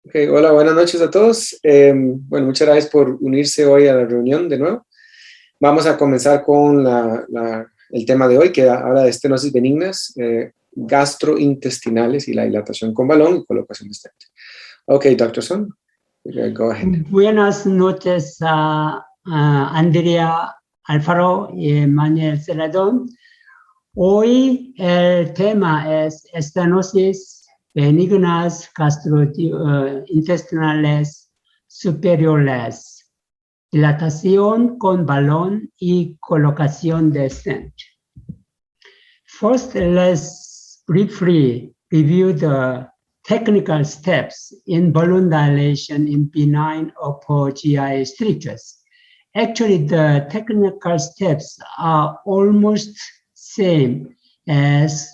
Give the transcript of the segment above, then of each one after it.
Okay, hola, buenas noches a todos. Bueno, muchas gracias por unirse hoy a la reunión de nuevo. Vamos a comenzar con el tema de hoy, que habla de estenosis benignas, gastrointestinales y la dilatación con balón y colocación de stent. Ok, Dr. Son, go ahead. Buenas noches, Andrea Alfaro y Manuel Celadón. Hoy el tema es estenosis benignas gastrointestinales superiores, dilatación con balón y colocación de stent. First, let's briefly review the technical steps in balloon dilation in benign upper GI strictures. Actually, the technical steps are almost same as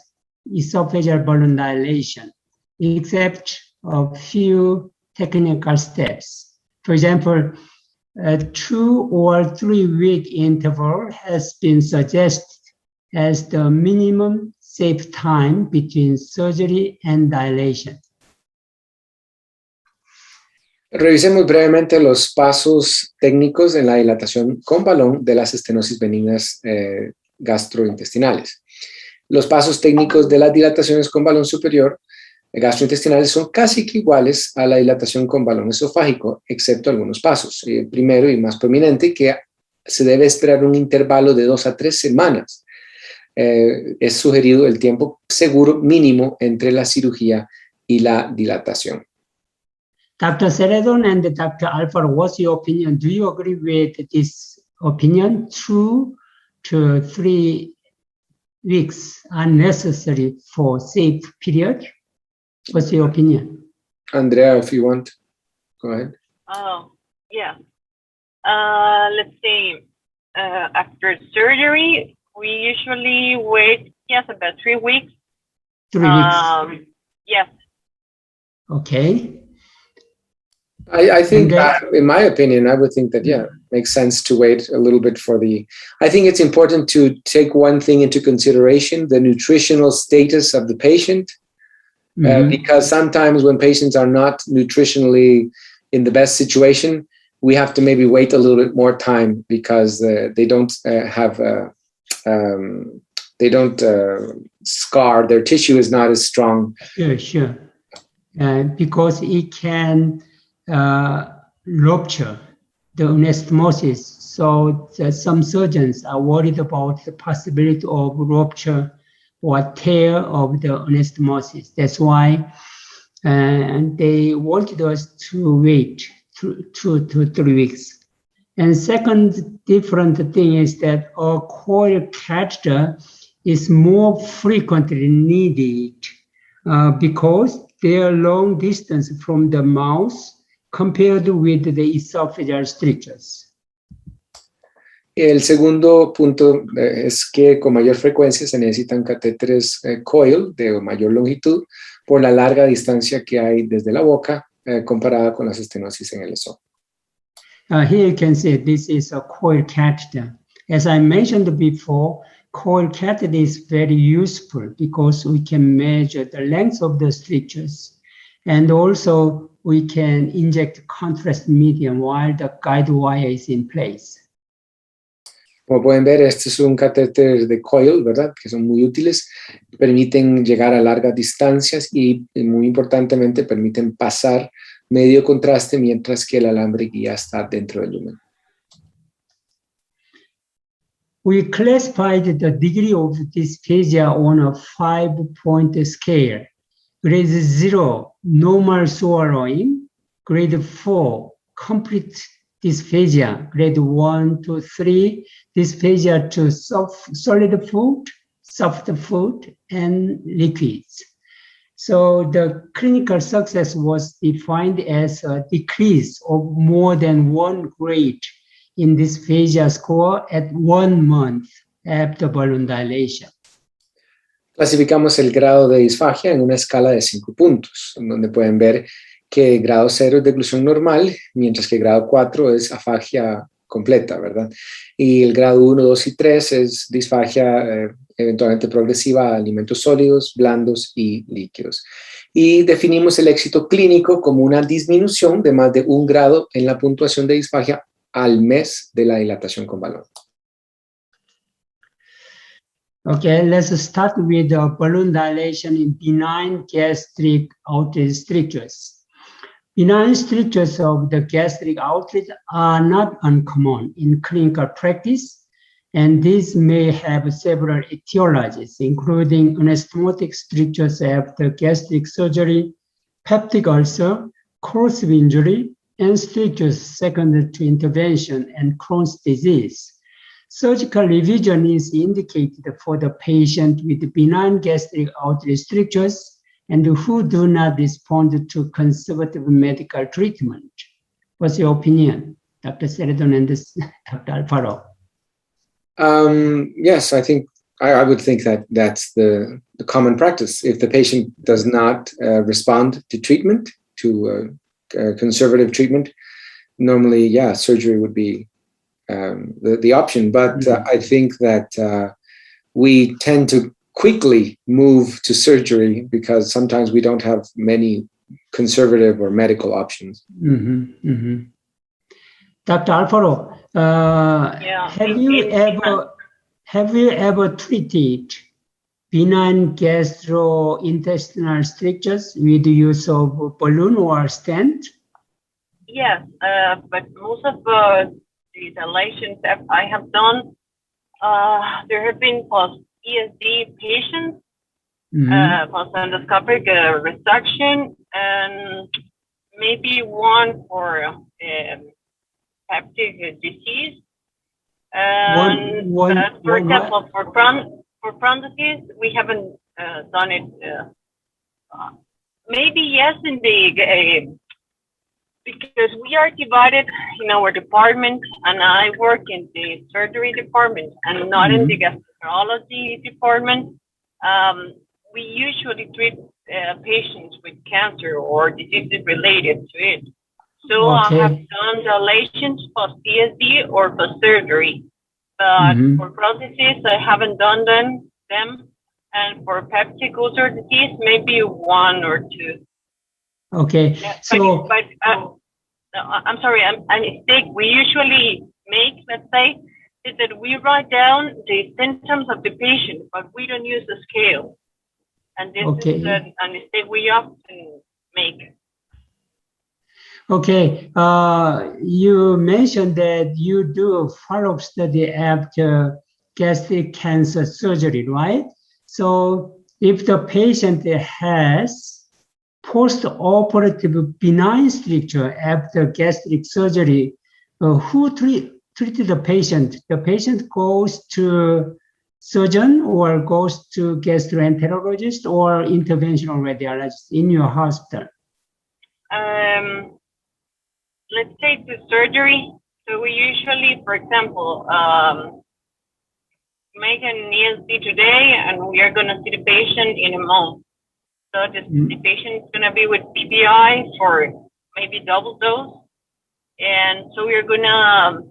esophageal balloon dilation, except a few technical steps. For example, a 2 or 3 week interval has been suggested as the minimum safe time between surgery and dilation. Revisemos brevemente los pasos técnicos en la dilatación con balón de las estenosis benignas gastrointestinales. Los pasos técnicos de las dilataciones con balón superior gastrointestinales son casi que iguales a la dilatación con balón esofágico, excepto algunos pasos. Primero y más prominente, que se debe esperar un intervalo de 2 a 3 semanas. Es sugerido el tiempo seguro mínimo entre la cirugía y la dilatación. Dr. Celadon and Dr. Alfaro, what's your opinion? Do you agree with this opinion? 2 to 3 weeks are necessary for safe period? What's your opinion? Andrea, if you want, go ahead. Oh, yeah. Let's see. After surgery, we usually wait, yes, about 3 weeks. 3 weeks. Yes. Okay. I think, in my opinion, I would think that, yeah, it makes sense to wait a little bit for I think it's important to take one thing into consideration, the nutritional status of the patient, because sometimes when patients are not nutritionally in the best situation, we have to maybe wait a little bit more time because they don't scar, their tissue is not as strong. Sure. Because it can rupture the anastomosis. So some surgeons are worried about the possibility of rupture or tear of the anastomosis. That's why they wanted us to wait 2 to 3 weeks. And second different thing is that a coil catheter is more frequently needed because they are long distance from the mouth compared with the esophageal strictures. El segundo punto es que con mayor frecuencia se necesitan catéteres coil de mayor longitud por la larga distancia que hay desde la boca comparada con las estenosis en el esófago. Here you can see this is a coil catheter. As I mentioned before, coil catheter is very useful because we can measure the length of the strictures, and also we can inject contrast medium while the guide wire is in place. Como pueden ver, este es un catéter de coil, ¿verdad? Que son muy útiles, permiten llegar a largas distancias y muy importantemente permiten pasar medio contraste mientras que el alambre guía está dentro del lumen. We classified the degree of dysphagia on a 5-point scale. Grade 0, normal swallowing. Grade 4, complete dysphagia. Grade 1 to 3, dysphagia to solid food, soft food, and liquids. So the clinical success was defined as a decrease of more than 1 grade in dysphagia score at 1 month after balloon dilation. Clasificamos el grado de disfagia en una escala de 5 puntos, en donde pueden ver que grado 0 es deglución normal, mientras que grado 4 es afagia completa, ¿verdad? Y el grado 1, 2 y 3 es disfagia eventualmente progresiva a alimentos sólidos, blandos y líquidos. Y definimos el éxito clínico como una disminución de más de 1 grado en la puntuación de disfagia al mes de la dilatación con balón. Okay, let's start with the balloon dilation in benign gastric outlet strictures. Benign strictures of the gastric outlet are not uncommon in clinical practice, and these may have several etiologías, including anastomotic strictures after gastric surgery, peptic ulcer, corrosive injury, and strictures secondary to intervention and Crohn's disease. Surgical revision is indicated for the patient with benign gastric outlet strictures and who do not respond to conservative medical treatment. What's your opinion, Dr. Ceredon and Dr. Alfaro? Yes, I think I would think that that's the common practice. If the patient does not respond to treatment, to conservative treatment, normally, yeah, surgery would be the option. But I think that we tend to quickly move to surgery because sometimes we don't have many conservative or medical options. Dr. Alfaro, have you ever treated benign gastrointestinal strictures with the use of balloon or stent? Yes, but most of the dilations that I have done, there have been post-ESD patients, post-endoscopic resection, and maybe one for peptic disease. And for example, for Crohn disease, we haven't done it. Maybe yes, in the because we are divided in our department, and I work in the surgery department and not in the gastroenterology department. We usually treat patients with cancer or diseases related to it. So I have done dilations post-ESD or post-surgery. But for Crohn disease, I haven't done them. And for peptic ulcer disease, maybe 1 or 2. Okay. Yeah, so, I'm sorry, a mistake we usually make, let's say, is that we write down the symptoms of the patient, but we don't use a scale. And this is a mistake we often make. Okay, you mentioned that you do a follow-up study after gastric cancer surgery, right? So if the patient has post-operative benign stricture after gastric surgery, who treated the patient? The patient goes to surgeon or goes to gastroenterologist or interventional radiologist in your hospital? Let's say the surgery. So we usually, for example, make an ESD today, and we are going to see the patient in a month. So the patient is going to be with PPI for maybe double dose. And so we're going to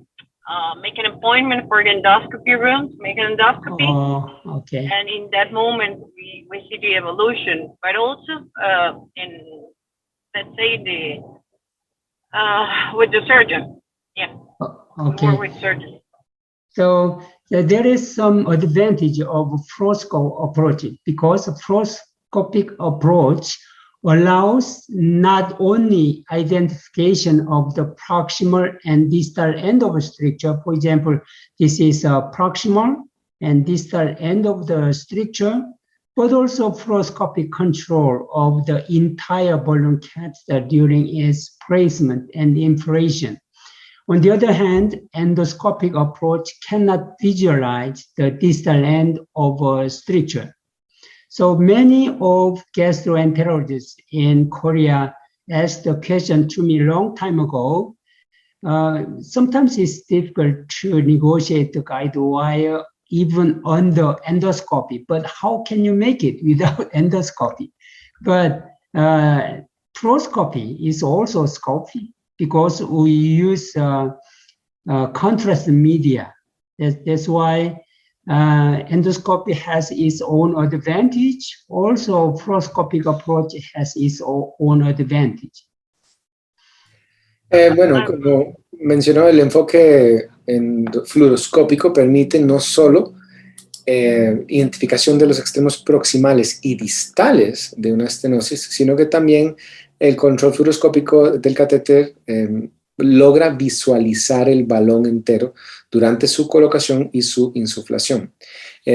make an appointment for the endoscopy room to make an endoscopy. Oh, okay. And in that moment, we see the evolution. But also in, let's say, with the surgeon. Yeah. Okay. More with surgeon. So there is some advantage of fluoroscopic approach because a fluoroscopic approach allows not only identification of the proximal and distal end of a stricture. For example, this is a proximal and distal end of the stricture, but also fluoroscopic control of the entire balloon catheter during its placement and inflation. On the other hand, endoscopic approach cannot visualize the distal end of a stricture. So many of gastroenterologists in Korea asked the question to me a long time ago. Sometimes it's difficult to negotiate the guide wire even under endoscopy, but how can you make it without endoscopy? But fluoroscopy is also scopy because we use contrast media. That's why endoscopy has its own advantage. Also, fluoroscopic approach has its own advantage. Bueno, como mencionó, el enfoque fluoroscópico permite no solo identificación de los extremos proximales y distales de una estenosis, sino que también el control fluoroscópico del catéter logra visualizar el balón entero durante su colocación y su insuflación.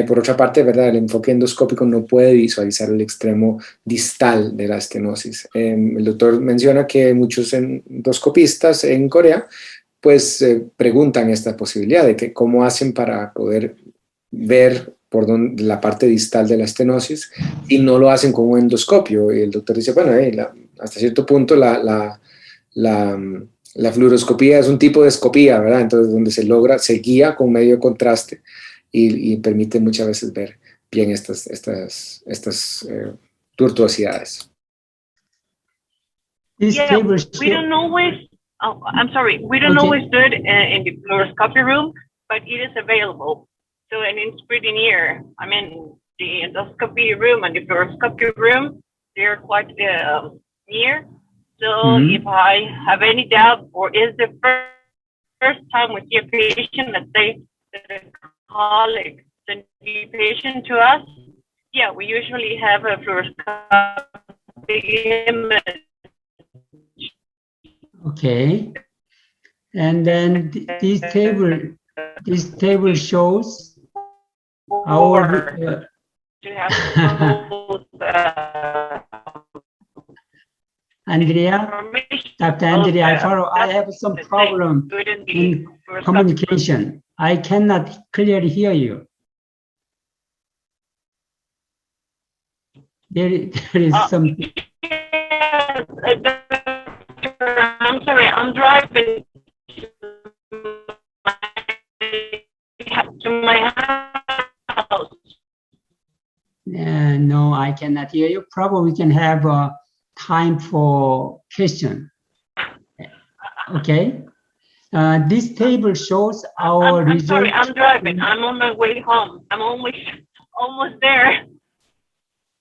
Por otra parte, ¿verdad?, el enfoque endoscópico no puede visualizar el extremo distal de la estenosis. El doctor menciona que muchos endoscopistas en Corea pues preguntan esta posibilidad de que cómo hacen para poder ver por dónde, la parte distal de la estenosis, y no lo hacen con un endoscopio. Y el doctor dice, bueno, hasta cierto punto la fluoroscopía es un tipo de escopía, ¿verdad? Entonces, donde se guía con medio contraste y permite muchas veces ver bien estas tortuosidades. Yeah, we don't always, I'm sorry, we don't always do it in the fluoroscopy room, but it is available. So, and it's pretty near. I mean, the endoscopy room and the fluoroscopy room, they're quite near. So if I have any doubt, or is the first time we see a patient, let's say the colleague send the patient to us, yeah, we usually have a fluoroscopic image. Okay, and then this table shows our Andrea, Dr. Andrea, I have some problem in communication. I cannot clearly hear you. There is some. I'm sorry, I'm driving to my house. No, I cannot hear you. Probably we can have time for question. Okay. This table shows our I'm result. sorry, I'm driving. I'm on my way home. I'm almost there.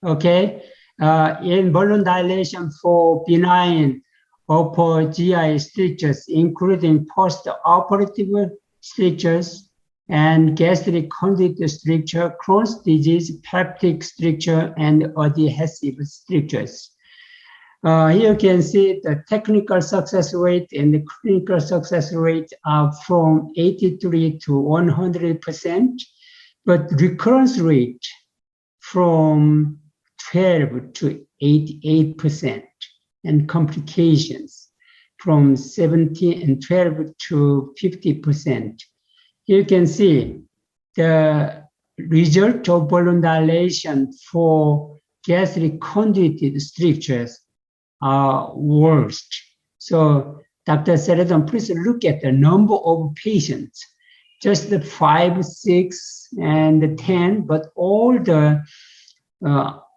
Okay. In balloon dilation for benign upper GI strictures, including post-operative strictures and gastric conduit stricture, Crohn's disease, peptic stricture, and adhesive strictures. Here you can see the technical success rate and the clinical success rate are from 83 to 100%, but recurrence rate from 12 to 88%, and complications from 17 and 12 to 50%. You can see the result of balloon dilation for gastric conduit strictures are worst. So Dr. Seredon, please look at the number of patients, just the 5, 6, and 10, but all the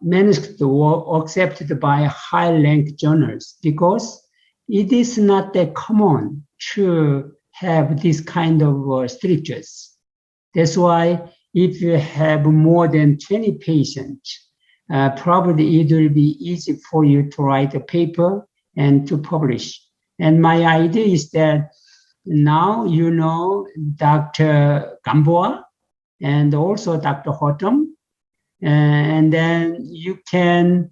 manuscripts were accepted by high-ranked journals because it is not that common to have this kind of strictures. That's why if you have more than 20 patients, probably it will be easy for you to write a paper and to publish. And my idea is that now you know Dr. Gamboa and also Dr. Hotam, and then you can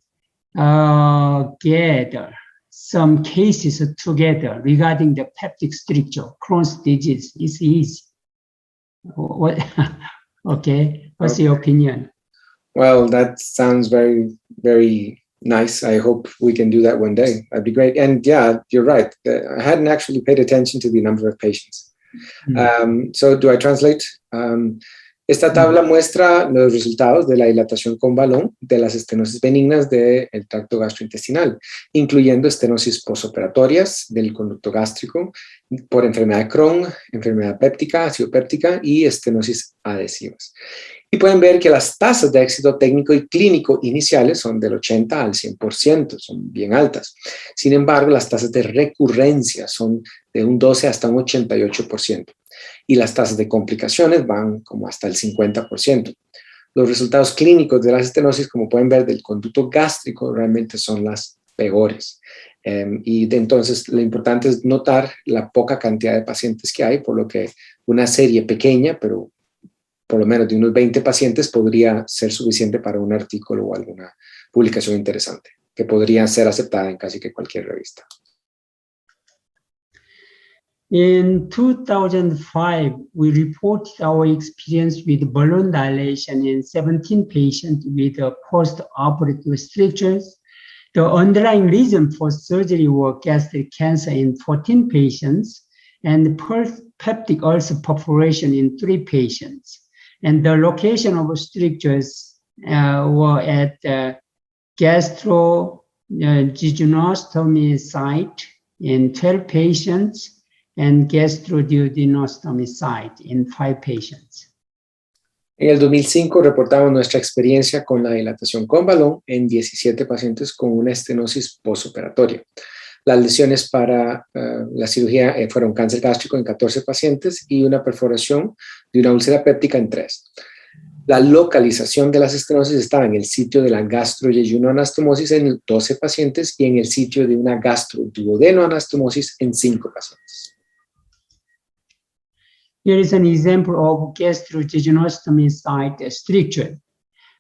gather some cases together regarding the peptic stricture, Crohn's disease. It's easy. What? Okay, what's your opinion? Well, that sounds very, very nice. I hope we can do that one day. That'd be great. And yeah, you're right. I hadn't actually paid attention to the number of patients. So do I translate? Esta tabla muestra los resultados de la dilatación con balón de las estenosis benignas del tracto gastrointestinal, incluyendo estenosis postoperatorias del conducto gástrico por enfermedad de Crohn, enfermedad péptica, ácido péptica y estenosis adhesivas. Y pueden ver que las tasas de éxito técnico y clínico iniciales son del 80 al 100%, son bien altas. Sin embargo, las tasas de recurrencia son de un 12 hasta un 88%. Y las tasas de complicaciones van como hasta el 50%. Los resultados clínicos de las estenosis, como pueden ver, del conducto gástrico realmente son las peores. Entonces, lo importante es notar la poca cantidad de pacientes que hay, por lo que una serie pequeña, pero por lo menos de unos 20 pacientes, podría ser suficiente para un artículo o alguna publicación interesante, que podría ser aceptada en casi que cualquier revista. In 2005, we reported our experience with balloon dilation in 17 patients with post-operative strictures. The underlying reason for surgery was gastric cancer in 14 patients and peptic ulcer perforation in 3 patients. And the location of strictures were at the gastrojejunostomy site in 12 patients and gastroduodenostomy site in 5 patients. En el 2005 reportamos nuestra experiencia con la dilatación con balón en 17 pacientes con una estenosis postoperatoria. Las lesiones para la cirugía fueron cáncer gástrico en 14 pacientes y una perforación de una úlcera péptica en 3. La localización de las estenosis estaba en el sitio de la gastrojejunoanastomosis en 12 pacientes y en el sitio de una gastroduodenoanastomosis en 5 pacientes. Here is an example of gastrojejunostomy site stricture.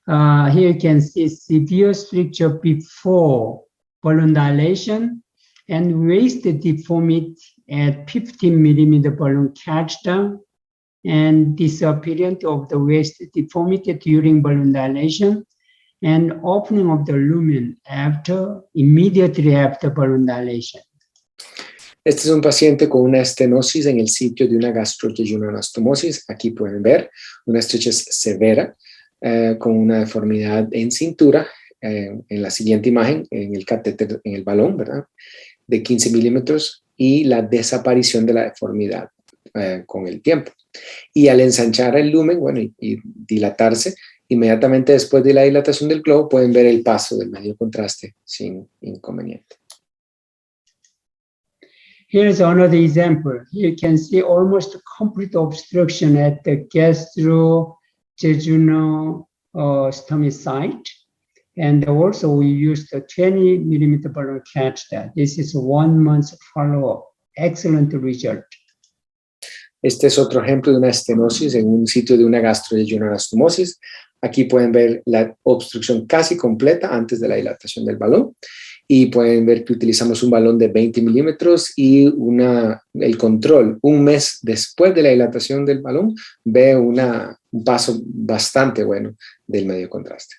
Here you can see severe stricture before balloon dilation and waist deformity at 15 millimeter balloon catheter and disappearance of the waist deformity during balloon dilation and opening of the lumen immediately after balloon dilation. Este es un paciente con una estenosis en el sitio de una gastrojejunoanastomosis. Aquí pueden ver una estrechez severa con una deformidad en cintura. En la siguiente imagen, en el catéter, en el balón, ¿verdad? De 15 milímetros y la desaparición de la deformidad con el tiempo. Y al ensanchar el lumen, bueno, y dilatarse, inmediatamente después de la dilatación del globo pueden ver el paso del medio contraste sin inconveniente. Here's another example. You can see almost complete obstruction at the gastrojejunostomy site. And also we used a 20 millimeter balloon catheter. This is 1 month follow-up. Excellent result. Este es otro ejemplo de una estenosis en un sitio de una gastrojejunoanastomosis. Aquí pueden ver la obstrucción casi completa antes de la dilatación del balón. Y pueden ver que utilizamos un balón de 20 milímetros y el control. Un mes después de la dilatación del balón, ve un paso bastante bueno del medio contraste.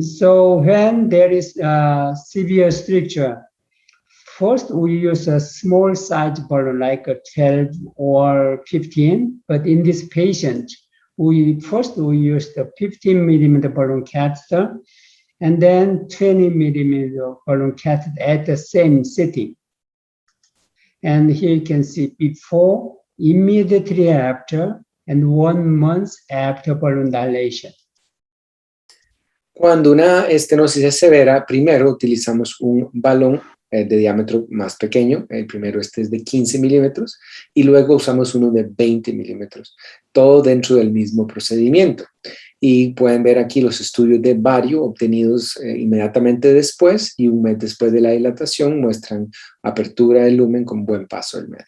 So when there is a severe stricture, first we use a small size balloon like a 12 or 15. But in this patient, we use the 15 millimeter balloon catheter and then 20 millimeter balloon catheter at the same sitting. And here you can see before, immediately after, and 1 month after balloon dilation. Cuando una estenosis es severa, primero utilizamos un balón de diámetro más pequeño. El primero es de 15 milímetros y luego usamos uno de 20 milímetros. Todo dentro del mismo procedimiento. Y pueden ver aquí los estudios de vario obtenidos inmediatamente después y un mes después de la dilatación muestran apertura del lumen con buen paso del medio.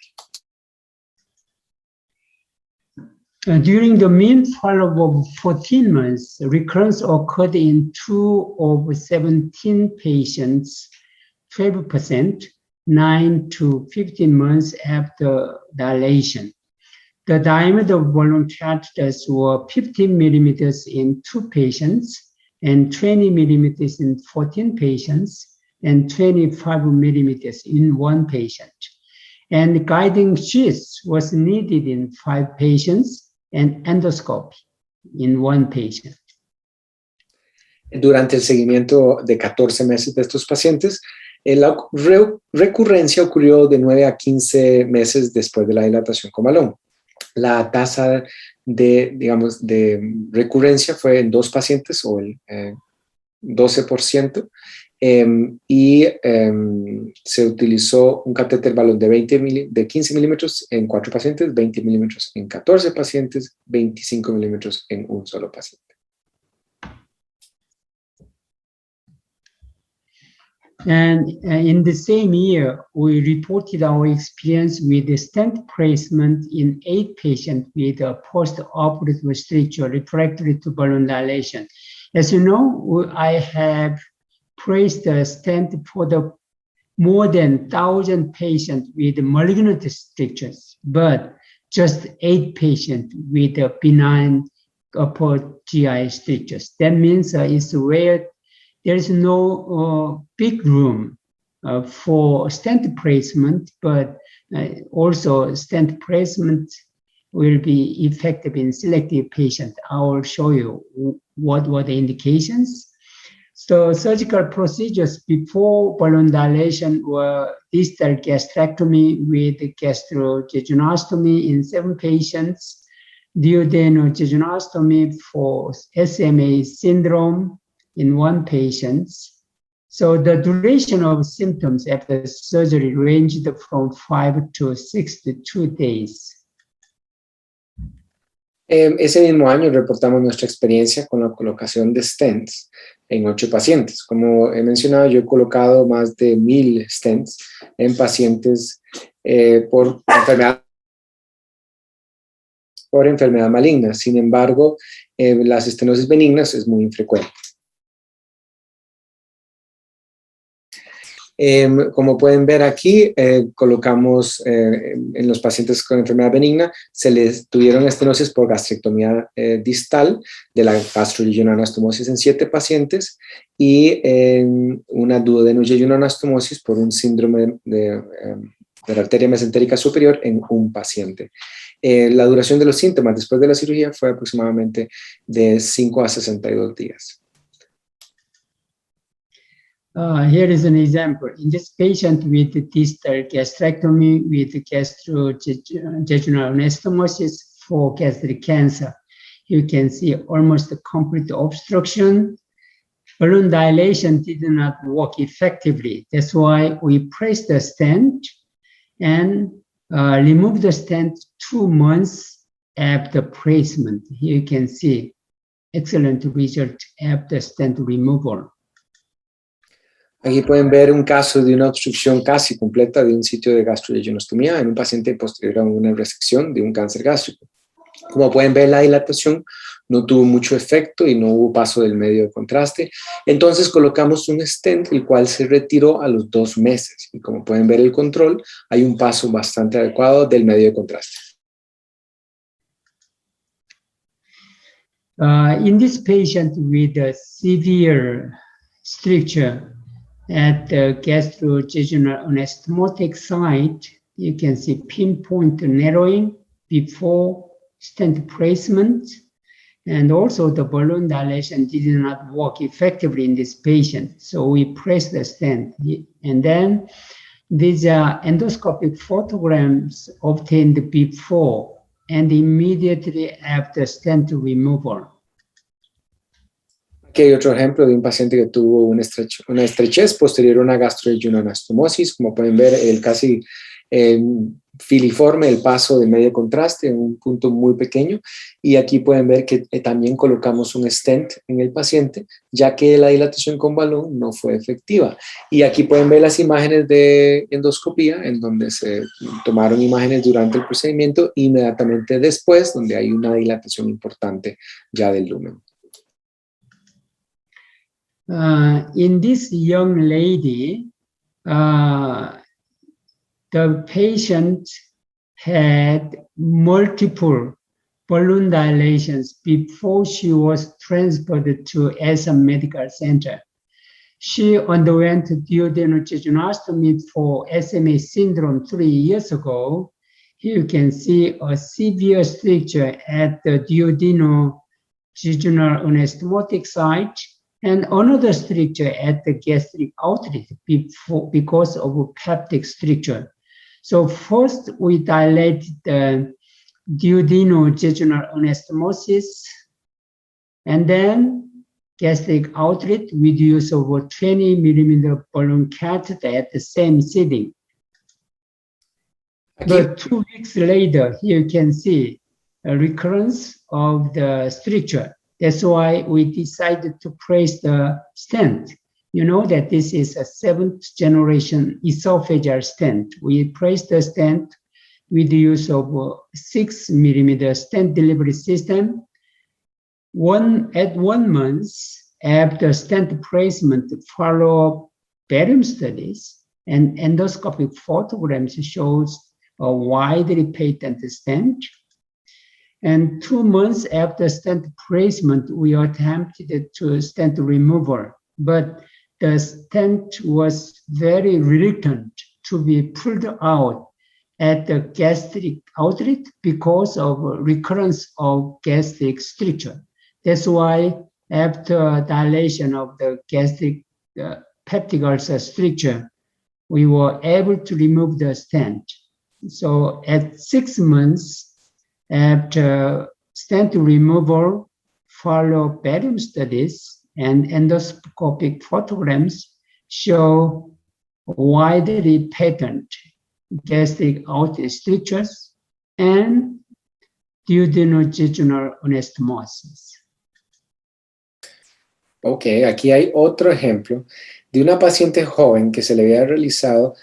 During the mean follow-up of 14 months, recurrence occurred in 2 of 17 patients, 12%, 9 to 15 months after dilation. The diameter of balloon catheters were 15 millimeters in 2 patients and 20 millimeters in 14 patients and 25 millimeters in 1 patient. And guiding sheaths was needed in 5 patients and endoscopy in 1 patient. Durante el seguimiento de 14 meses de estos pacientes, la recurrencia ocurrió de 9 a 15 meses después de la dilatación con balón. La tasa de, digamos, de recurrencia fue en 2 pacientes, o el 12%, se utilizó un catéter balón de 15 milímetros en 4 pacientes, 20 milímetros en 14 pacientes, 25 milímetros en un solo paciente. And in the same year, we reported our experience with the stent placement in 8 patients with a post-operative stricture refractory to balloon dilation. As you know, I have placed a stent for the more than 1,000 patients with malignant strictures, but just 8 patients with a benign upper GI strictures. That means it's rare. There is no big room for stent placement, but also stent placement will be effective in selective patients. I will show you what were the indications. So surgical procedures before balloon dilation were distal gastrectomy with gastrojejunostomy in 7 patients, duodenojejunostomy for SMA syndrome in 1 patient. So the duration of symptoms after surgery ranged from 5 to 62 days. Ese mismo año reportamos nuestra experiencia con la colocación de stents en 8 pacientes. Como he mencionado, yo he colocado más de 1,000 stents en pacientes por enfermedad maligna. Sin embargo, las estenosis benignas es muy infrecuente. Como pueden ver aquí, colocamos en los pacientes con enfermedad benigna, se les tuvieron estenosis por gastrectomía distal de la gastrojejunoanastomosis en 7 pacientes y una duodenojejunoanastomosis por un síndrome de la arteria mesentérica superior en 1 paciente. La duración de los síntomas después de la cirugía fue aproximadamente de 5 a 62 días. Here is an example. In this patient with distal gastrectomy with gastrojejunoanastomosis anastomosis for gastric cancer, you can see almost a complete obstruction. Balloon dilation did not work effectively. That's why we placed the stent and removed the stent 2 months after placement. Here you can see excellent result after stent removal. Aquí pueden ver un caso de una obstrucción casi completa de un sitio de gastrojejunostomía en un paciente posterior a una resección de un cáncer gástrico. Como pueden ver, la dilatación no tuvo mucho efecto y no hubo paso del medio de contraste. Entonces colocamos un stent, el cual se retiró a los 2 meses. Y como pueden ver el control, hay un paso bastante adecuado del medio de contraste. In this patient with a severe stricture at the gastrojejunoanastomotic site, you can see pinpoint narrowing before stent placement, and also the balloon dilation did not work effectively in this patient. So we pressed the stent, and then these are endoscopic photograms obtained before and immediately after stent removal. Aquí hay otro ejemplo de un paciente que tuvo una estrechez posterior a una gastrojejunoanastomosis. Como pueden ver, el casi filiforme, el paso de medio contraste en un punto muy pequeño. Y aquí pueden ver que también colocamos un stent en el paciente, ya que la dilatación con balón no fue efectiva. Y aquí pueden ver las imágenes de endoscopía, en donde se tomaron imágenes durante el procedimiento, inmediatamente después, donde hay una dilatación importante ya del lumen. In this young lady, the patient had multiple balloon dilations before she was transferred to SM Medical Center. She underwent duodenojejunostomy for SMA syndrome 3 years ago. Here you can see a severe stricture at the duodenojejunoanastomotic site, and another stricture at the gastric outlet because of a peptic stricture. So first we dilated the duodenojejunal anastomosis, and then gastric outlet with use of a 20 millimeter balloon catheter at the same sitting. But 2 weeks later, here you can see a recurrence of the stricture. That's why we decided to place the stent. You know that this is a 7th generation esophageal stent. We placed the stent with the use of a 6 millimeter stent delivery system. At 1 month after stent placement, follow-up barium studies and endoscopic photograms shows a widely patent stent. And 2 months after stent placement, we attempted to stent removal, but the stent was very reluctant to be pulled out at the gastric outlet because of recurrence of gastric stricture. That's why after dilation of the gastric peptic ulcer stricture, we were able to remove the stent. So at 6 months after stent removal, follow barium studies and endoscopic photograms show widely patent gastric outlet strictures and duodenojejunal anastomosis. Ok, aquí hay otro ejemplo de una paciente joven que se le había realizado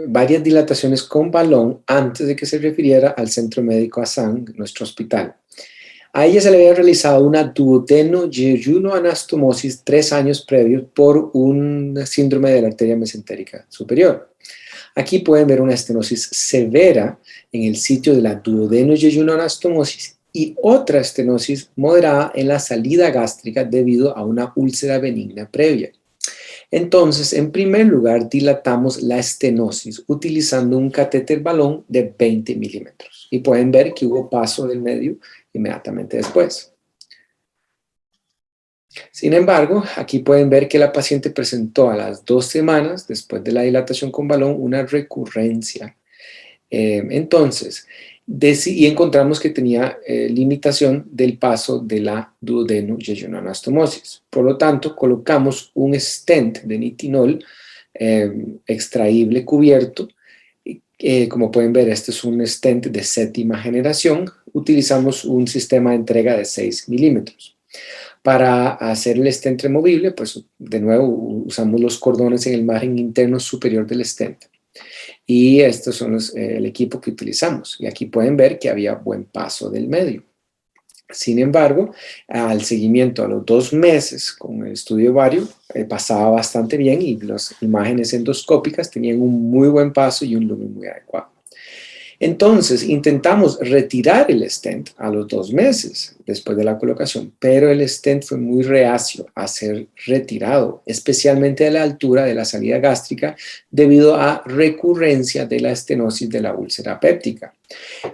varias dilataciones con balón antes de que se refiriera al centro médico Asan, nuestro hospital. A ella se le había realizado una duodenojejunal-anastomosis 3 años previos por un síndrome de la arteria mesentérica superior. Aquí pueden ver una estenosis severa en el sitio de la duodenojejunal-anastomosis y otra estenosis moderada en la salida gástrica debido a una úlcera benigna previa. Entonces, en primer lugar, dilatamos la estenosis utilizando un catéter balón de 20 milímetros. Y pueden ver que hubo paso del medio inmediatamente después. Sin embargo, aquí pueden ver que la paciente presentó a las 2 semanas, después de la dilatación con balón, una recurrencia. Y encontramos que tenía limitación del paso de la duodenojejunal anastomosis. Por lo tanto, colocamos un stent de nitinol extraíble cubierto. Como pueden ver, este es un stent de 7ª generación. Utilizamos un sistema de entrega de 6 milímetros. Para hacer el stent removible, pues de nuevo usamos los cordones en el margen interno superior del stent. Y estos son el equipo que utilizamos. Y aquí pueden ver que había buen paso del medio. Sin embargo, al seguimiento a los 2 meses con el estudio ovario, pasaba bastante bien y las imágenes endoscópicas tenían un muy buen paso y un lumen muy adecuado. Entonces, intentamos retirar el stent a los 2 meses después de la colocación, pero el stent fue muy reacio a ser retirado, especialmente a la altura de la salida gástrica, debido a recurrencia de la estenosis de la úlcera péptica.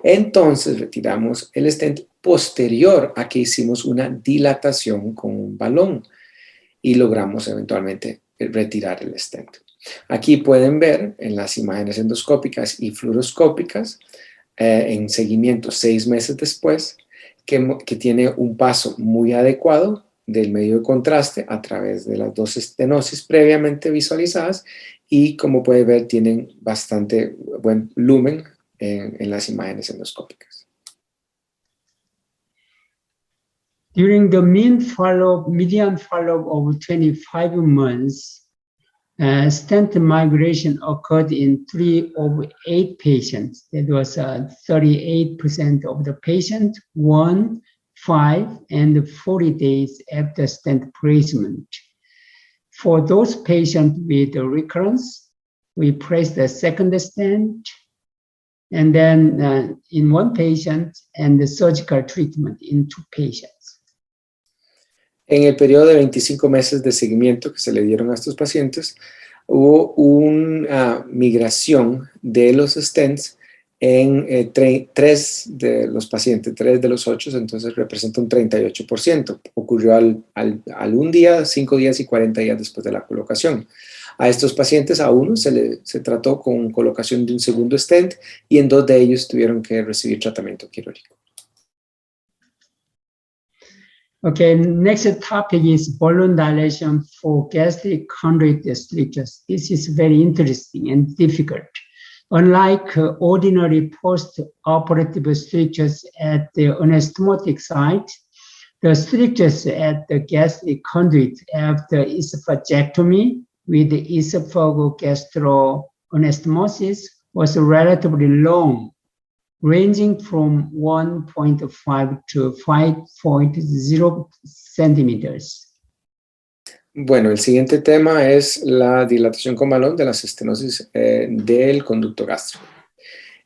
Entonces, retiramos el stent posterior a que hicimos una dilatación con un balón y logramos eventualmente retirar el stent. Aquí pueden ver en las imágenes endoscópicas y fluoroscópicas, en seguimiento 6 meses después, que tiene un paso muy adecuado del medio de contraste a través de las 2 estenosis previamente visualizadas y, como pueden ver, tienen bastante buen lumen en las imágenes endoscópicas. During the median follow-up of 25 months, stent migration occurred in 3 of 8 patients. That was 38% of the patients, 1, 5, and 40 days after stent placement. For those patients with recurrence, we placed a second stent, and then in 1 patient, and the surgical treatment in 2 patients. En el periodo de 25 meses de seguimiento que se le dieron a estos pacientes, hubo una migración de los stents en 3 de los pacientes, 3 de los 8, entonces representa un 38%. Ocurrió al 1 día, 5 días y 40 días después de la colocación. A estos pacientes, a uno se trató con colocación de un segundo stent y en 2 de ellos tuvieron que recibir tratamiento quirúrgico. Okay, next topic is balloon dilation for gastric conduit strictures. This is very interesting and difficult. Unlike ordinary post-operative strictures at the anastomotic site, the strictures at the gastric conduit after esophagectomy with the esophagogastroanastomosis was relatively long, ranging from 1.5 to 5.0 centimeters. Bueno, el siguiente tema es la dilatación con balón de las estenosis del conducto gástrico.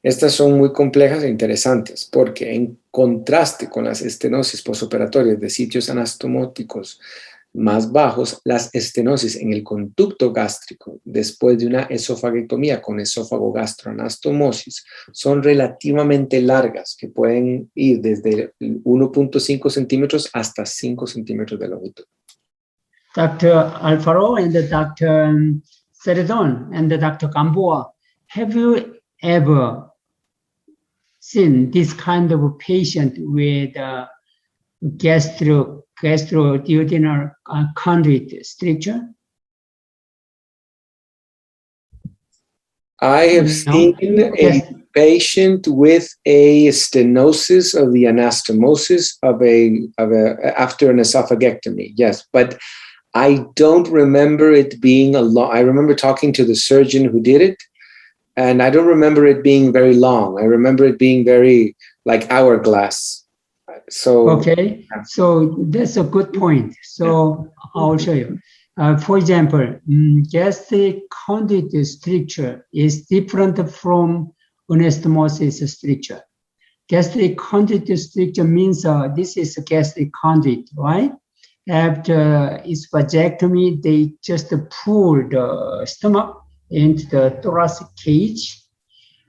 Estas son muy complejas e interesantes porque en contraste con las estenosis posoperatorias de sitios anastomóticos más bajos, las estenosis en el conducto gástrico después de una esofagectomía con esófago gastroanastomosis son relativamente largas, que pueden ir desde 1.5 centímetros hasta 5 centímetros de longitud. Dr. Alfaro and Dr. Ceredon and Dr. Gamboa, have you ever seen this kind of patient with gastroduodenal conduit stricture? I have seen a patient with a stenosis of the anastomosis after an esophagectomy, yes, but I don't remember it being a long. I remember talking to the surgeon who did it, and I don't remember it being very long. I remember it being very like hourglass. So okay, so that's a good point. So I'll show you. For example, gastric conduit stricture is different from anastomosis stricture. Gastric conduit stricture means this is a gastric conduit, right? After esophagectomy, they just pull the stomach into the thoracic cage,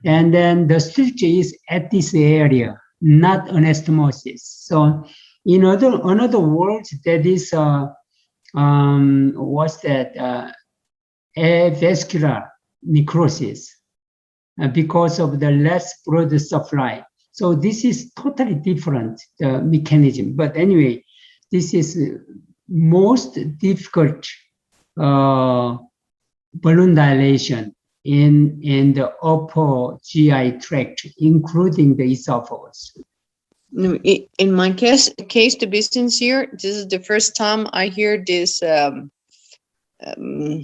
and then the stricture is at this area, not anastomosis. So, in other words, that is what's that? Avascular necrosis because of the less blood supply. So this is totally different mechanism. But anyway, this is most difficult balloon dilation in the upper GI tract, including the esophagus. In my case, to be sincere, this is the first time I hear this,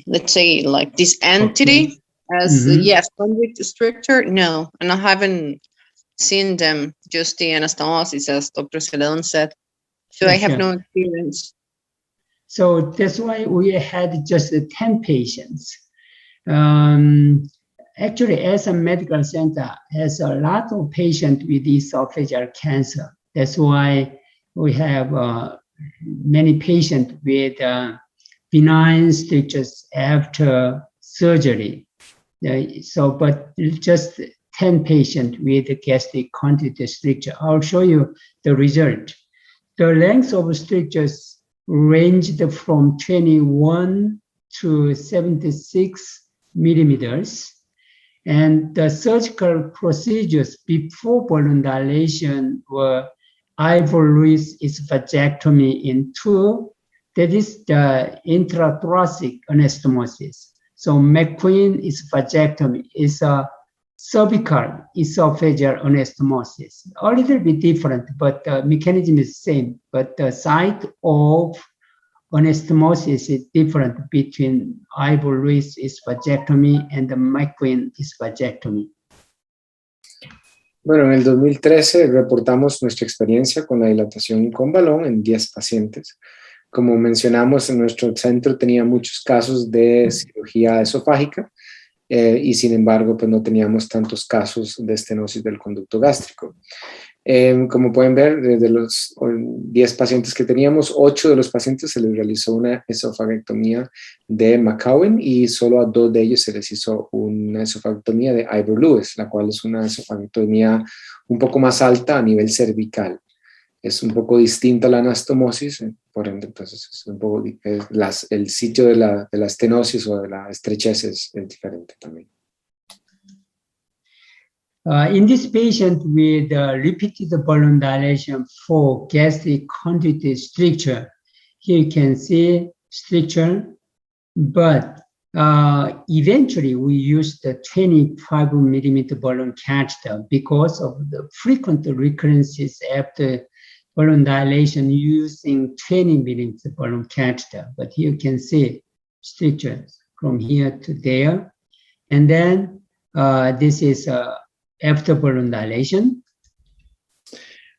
let's say, like this entity as, yes, conduit stricture. No, and I haven't seen them, just the anastomosis, as Dr. Celedon said. So I have no experience. So that's why we had just 10 patients. Actually, as a medical center, has a lot of patients with esophageal cancer. That's why we have many patients with benign strictures after surgery. But just 10 patients with gastric conduit stricture. I'll show you the result. The length of strictures ranged from 21 to 76 millimeters. And the surgical procedures before balloon dilation were Ivor-Lewis esophagectomy in 2. That is the intrathoracic anastomosis. So McQueen esophagectomy is a cervical esophageal anastomosis. A little bit different, but the mechanism is the same. But the site of anastomosis is different between Ivor-Lewis esophagectomy and the McQueen esophagectomy. Bueno, en el 2013 reportamos nuestra experiencia con la dilatación con balón en 10 pacientes. Como mencionamos, en nuestro centro tenía muchos casos de cirugía esofágica y sin embargo pues no teníamos tantos casos de estenosis del conducto gástrico. Como pueden ver, de los 10 pacientes que teníamos, 8 de los pacientes se les realizó una esofagectomía de McCowan y solo a 2 de ellos se les hizo una esofagectomía de Ivor-Lewis, la cual es una esofagectomía un poco más alta a nivel cervical. es un poco distinta a la anastomosis, por ende, pues es un poco, el sitio de la estenosis o de la estrechez es diferente también. In this patient with repeated balloon dilation for gastric conduit stricture, here you can see stricture, but eventually we used the 25 millimeter balloon catheter because of the frequent recurrences after balloon dilation using 20 millimeter balloon catheter. But here you can see strictures from here to there. And then this is after balloon dilation.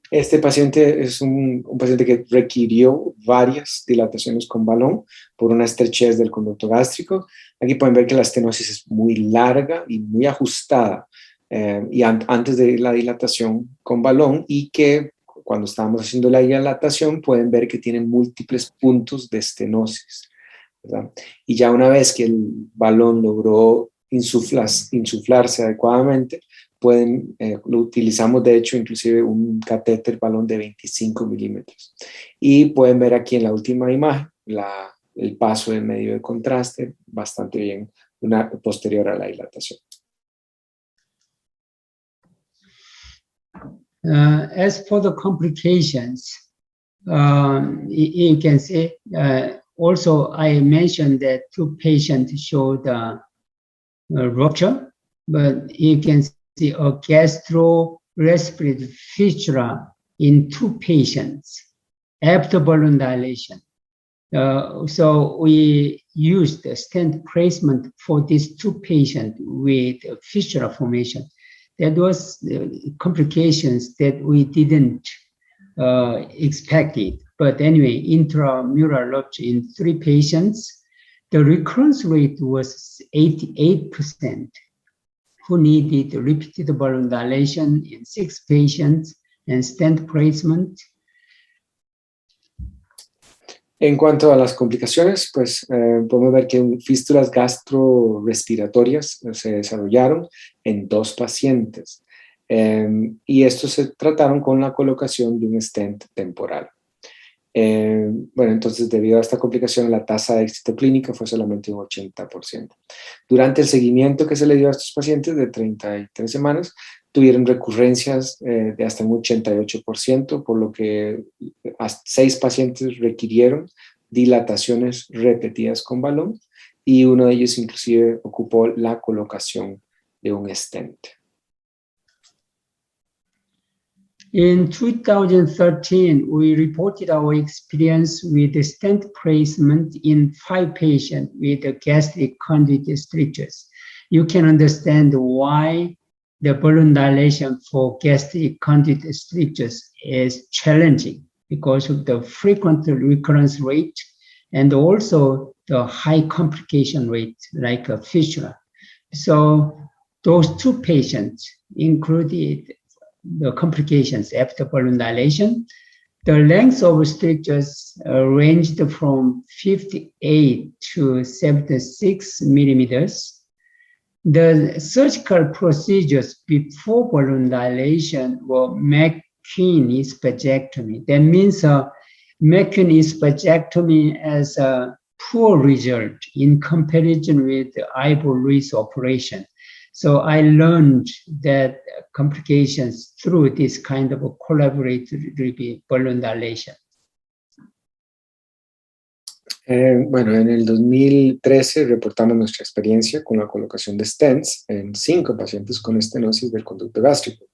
Este paciente es un paciente que requirió varias dilataciones con balón por una estrechez del conducto gástrico. Aquí pueden ver que la estenosis es muy larga y muy ajustada y antes de la dilatación con balón, y que cuando estábamos haciendo la dilatación pueden ver que tiene múltiples puntos de estenosis, ¿verdad? Y ya una vez que el balón logró insuflarse adecuadamente, lo utilizamos de hecho inclusive un catéter balón de 25 milímetros. Y pueden ver aquí en la última imagen el paso del medio de contraste bastante bien, posterior a la dilatación. As for the complications, you can see also I mentioned that 2 patients showed rupture, but you can see a gastro-respiratory fistula in 2 patients after balloon dilation. So we used the stent placement for these 2 patients with fistula formation. That was complications that we didn't expect it. But anyway, intramural rupture in 3 patients, the recurrence rate was 88%. Who needed repeated balloon dilation in 6 patients and stent placement. En cuanto a las complicaciones, pues podemos ver que fístulas gastrorespiratorias se desarrollaron en 2 pacientes y estos se trataron con la colocación de un stent temporal. Bueno, entonces debido a esta complicación la tasa de éxito clínica fue solamente un 80%. Durante el seguimiento que se le dio a estos pacientes de 33 semanas, tuvieron recurrencias de hasta un 88%, por lo que 6 pacientes requirieron dilataciones repetidas con balón y uno de ellos inclusive ocupó la colocación de un stent. In 2013, we reported our experience with the stent placement in 5 patients with gastric conduit strictures. You can understand why the balloon dilation for gastric conduit strictures is challenging because of the frequent recurrence rate and also the high complication rate like a fistula. So those 2 patients included the complications after balloon dilation. The length of strictures ranged from 58 to 76 millimeters. The surgical procedures before balloon dilation were McKinney spagectomy. That means McKinney spagectomy as a poor result in comparison with the eyeball Ruiz operation. So I learned that complications through this kind of a collaborative balloon dilation. Bueno, en el 2013 reportamos nuestra experiencia con la colocación de stents en 5 pacientes con estenosis del conducto gástrico.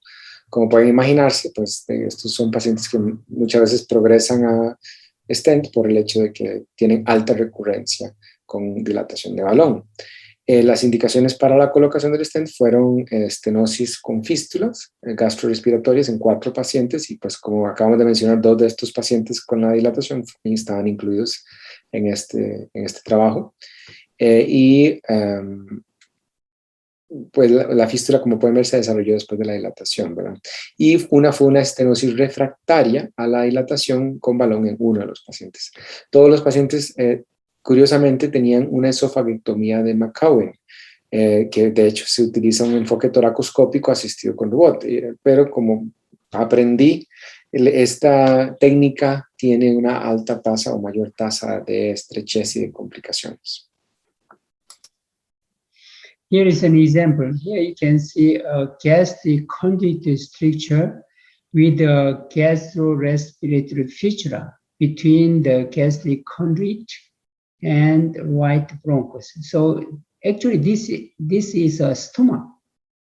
Como pueden imaginarse, pues estos son pacientes que muchas veces progresan a stent por el hecho de que tienen alta recurrencia con dilatación de balón. Las indicaciones para la colocación del stent fueron estenosis con fístulas gastrorespiratorias en 4 pacientes y pues como acabamos de mencionar, 2 de estos pacientes con la dilatación estaban incluidos en este trabajo. Pues la fístula, como pueden ver, se desarrolló después de la dilatación, ¿verdad? Y fue una estenosis refractaria a la dilatación con balón en uno de los pacientes. Todos los pacientes curiosamente tenían una esofagectomía de McCowan, que de hecho se utiliza un enfoque toracoscópico asistido con robot, pero como aprendí Esta técnica tiene una alta tasa o mayor tasa de estrechez y de complicaciones. Here is an example. Here you can see a gastric conduit structure with a gastro-respiratory fissura between the gastric conduit and right bronchus. So actually this is a stomach,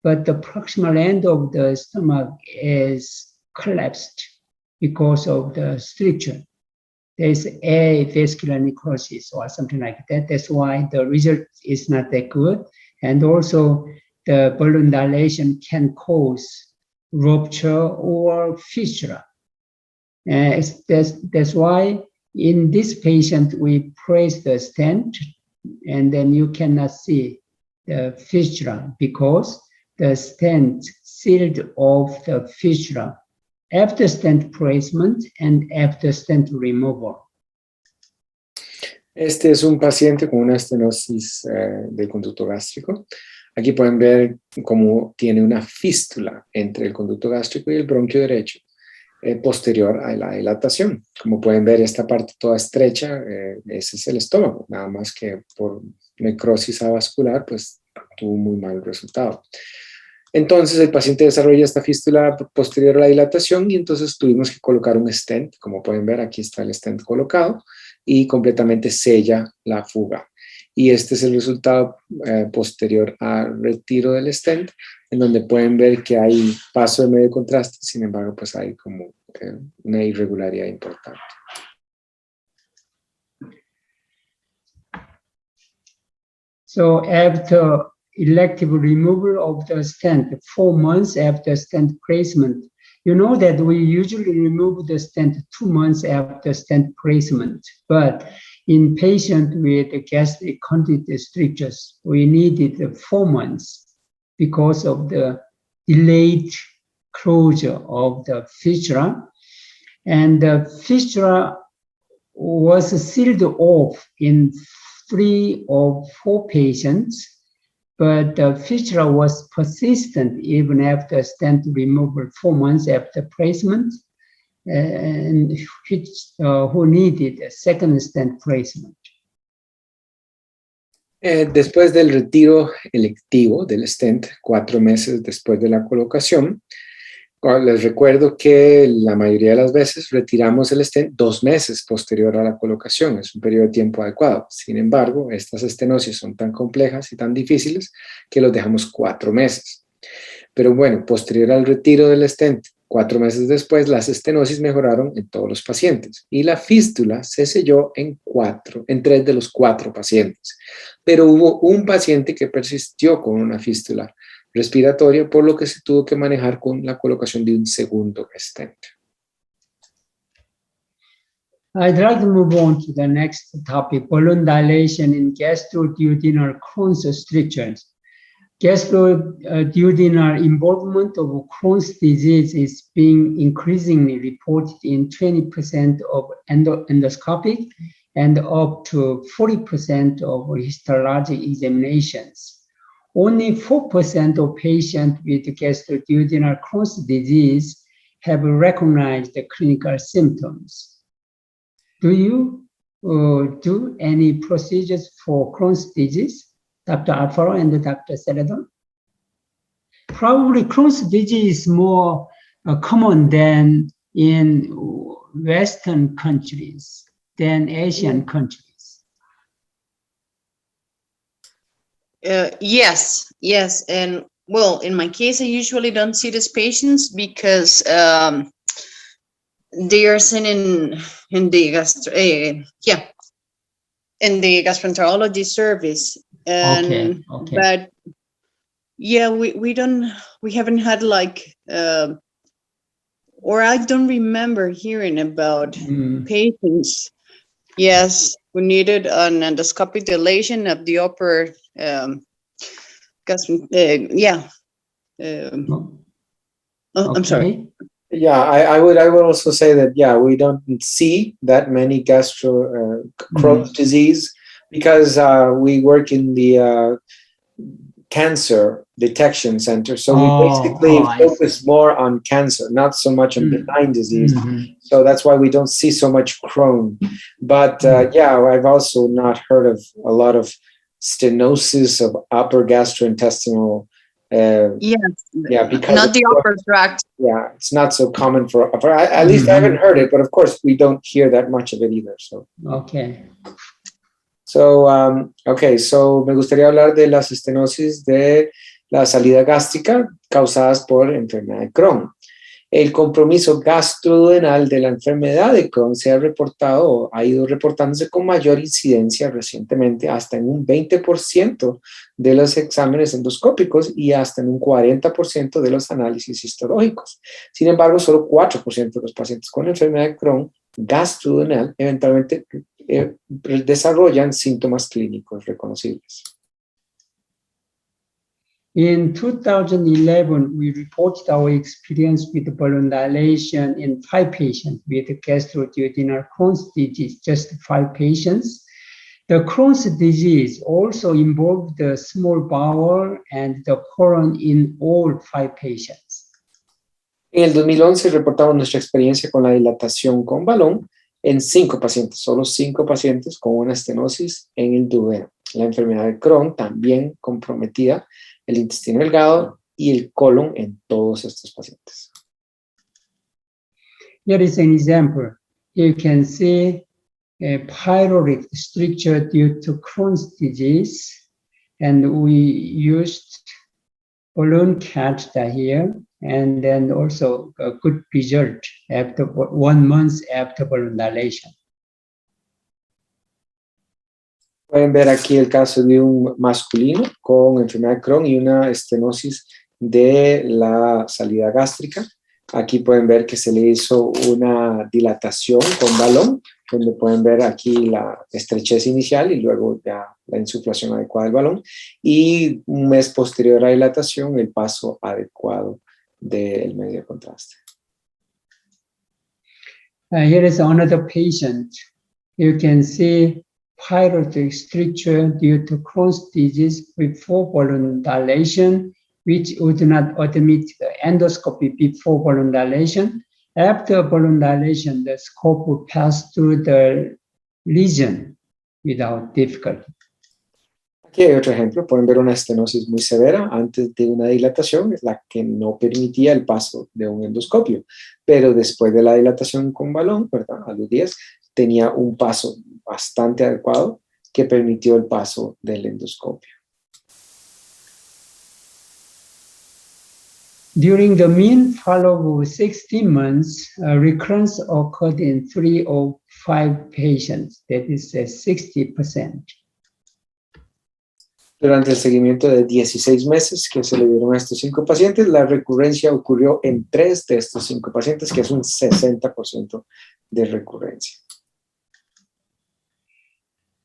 but the proximal end of the stomach is collapsed because of the structure. There's a vascular necrosis or something like that. That's why the result is not that good. And also the balloon dilation can cause rupture or fissura. That's why in this patient, we place the stent and then you cannot see the fissura because the stent sealed off the fissura after stent placement and after stent removal. Este es un paciente con una estenosis del conducto gástrico. Aquí pueden ver cómo tiene una fístula entre el conducto gástrico y el bronquio derecho posterior a la dilatación. Como pueden ver, esta parte toda estrecha, ese es el estómago, nada más que por necrosis avascular, pues tuvo muy mal resultado. Entonces el paciente desarrolla esta fístula posterior a la dilatación y entonces tuvimos que colocar un stent. Como pueden ver, aquí está el stent colocado y completamente sella la fuga. Y este es el resultado posterior al retiro del stent, en donde pueden ver que hay paso de medio contraste, sin embargo, pues hay como una irregularidad importante. So after elective removal of the stent, 4 months after stent placement, you know that we usually remove the stent 2 months after stent placement, but in patients with gastric conduit strictures, we needed 4 months because of the delayed closure of the fissura. And the fissura was sealed off in 3 or 4 patients, but the fissura was persistent even after stent removal 4 months after placement, and who needed a second stent placement. Después del retiro electivo del stent, 4 meses después de la colocación, les recuerdo que la mayoría de las veces retiramos el stent 2 meses posterior a la colocación. Es un periodo de tiempo adecuado. Sin embargo, estas estenosis son tan complejas y tan difíciles que los dejamos 4 meses. Pero bueno, posterior al retiro del stent, 4 meses después, las estenosis mejoraron en todos los pacientes y la fístula se selló en 3 de los 4 pacientes. Pero hubo un paciente que persistió con una fístula respiratoria, por lo que se tuvo que manejar con la colocación de un segundo stent. I'd like to move on to the next topic, balloon dilation in gastroduodenal Crohn's strictures. Gastroduodenal involvement of Crohn's disease is being increasingly reported in 20% of endoscopic and up to 40% of histologic examinations. Only 4% of patients with gastroduodenal Crohn's disease have recognized the clinical symptoms. Do you do any procedures for Crohn's disease, Dr. Alfaro and Dr. Celedon? Probably Crohn's disease is more common than in Western countries, than Asian countries. Yes. And well, in my case, I usually don't see these patients because they are seen in the gastroenterology service. And, okay. But yeah, we haven't had like, or I don't remember hearing about patients. Yes, we needed an endoscopic dilation of the upper I'm sorry. Yeah, I would also say that, yeah, we don't see that many Crohn's disease because we work in the cancer detection center. So we basically focus more on cancer, not so much on benign disease. So that's why we don't see so much Crohn. But yeah, I've also not heard of a lot of stenosis of upper gastrointestinal. Yeah, because not the upper tract. Yeah, it's not so common for at least I haven't heard it, but of course we don't hear that much of it either. So okay. So, so me gustaría hablar de las estenosis de la salida gástrica causadas por enfermedad de Crohn. El compromiso gastroduodenal de la enfermedad de Crohn se ha ido reportándose con mayor incidencia recientemente, hasta en un 20% de los exámenes endoscópicos y hasta en un 40% de los análisis histológicos. Sin embargo, solo 4% de los pacientes con enfermedad de Crohn gastroduodenal eventualmente desarrollan síntomas clínicos reconocibles. In 2011, we reported our experience with balloon dilation in 5 patients with gastroduodenal Crohn's disease, just 5 patients. The Crohn's disease also involved the small bowel and the colon in all 5 patients. En el 2011 reportamos nuestra experiencia con la dilatación con balón en 5 pacientes, solo 5 pacientes con una estenosis en el duodeno. La enfermedad de Crohn también comprometía el intestino delgado y el colon en todos estos pacientes. Here is an example. You can see a pyloric stricture due to Crohn's disease, and we used balloon catheter here, and then also a good result after 1 month after balloon dilation. Pueden ver aquí el caso de un masculino con enfermedad de Crohn y una estenosis de la salida gástrica. Aquí pueden ver que se le hizo una dilatación con balón, donde pueden ver aquí la estrechez inicial y luego ya la insuflación adecuada del balón. Y un mes posterior a la dilatación, el paso adecuado del medio de contraste. Here is another patient. You can see pyloric stricture due to Crohn's disease before balloon dilation, which would not admit the endoscopy before balloon dilation. After balloon dilation, the scope would pass through the lesion without difficulty. Aquí hay otro ejemplo. Pueden ver una estenosis muy severa antes de una dilatación, es la que no permitía el paso de un endoscopio. Pero después de la dilatación con balón, ¿verdad? A los 10, tenía un paso bastante adecuado que permitió el paso del endoscopio. During the mean follow-up of 16 months, recurrence occurred in 3 of 5 patients, that is 60%. Durante el seguimiento de 16 meses que se le dieron a estos 5 pacientes, la recurrencia ocurrió en 3 de estos 5 pacientes, que es un 60% de recurrencia.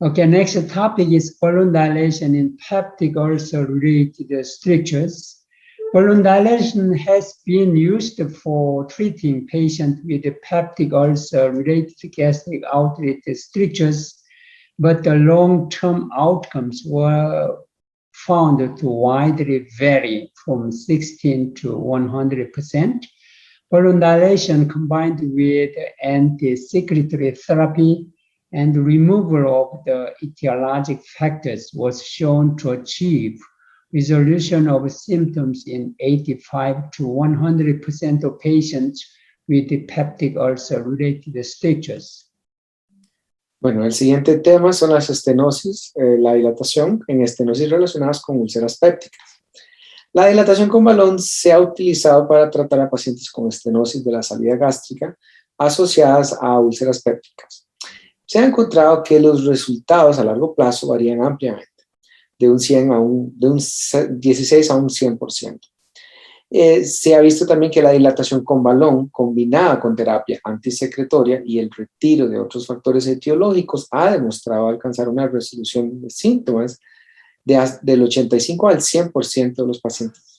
Okay, next topic is balloon dilation in peptic ulcer-related strictures. Balloon dilation has been used for treating patients with peptic ulcer-related gastric outlet strictures, but the long-term outcomes were found to widely vary from 16 to 100%. Balloon dilation combined with anti-secretory therapy and removal of the etiologic factors was shown to achieve resolution of symptoms in 85 to 100% of patients with peptic ulcer-related strictures. Bueno, el siguiente tema son las estenosis, la dilatación en estenosis relacionadas con úlceras pépticas. La dilatación con balón se ha utilizado para tratar a pacientes con estenosis de la salida gástrica asociadas a úlceras pépticas. Se ha encontrado que los resultados a largo plazo varían ampliamente, de un 16 a un 100%. Se ha visto también que la dilatación con balón combinada con terapia antisecretoria y el retiro de otros factores etiológicos ha demostrado alcanzar una resolución de síntomas del 85 al 100% de los pacientes.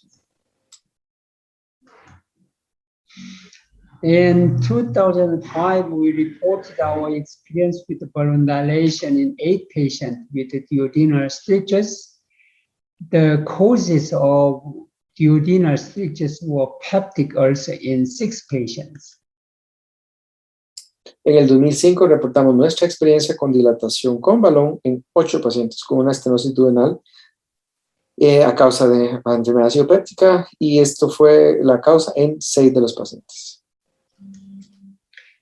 In 2005, we reported our experience with balloon dilation in 8 patients with duodenal strictures. the causes of duodenal strictures were peptic ulcer in 6 patients. En el 2005 reportamos nuestra experiencia con dilatación con balón en 8 pacientes con una estenosis duodenal a causa de la enfermedad péptica, y esto fue la causa en 6 de los pacientes.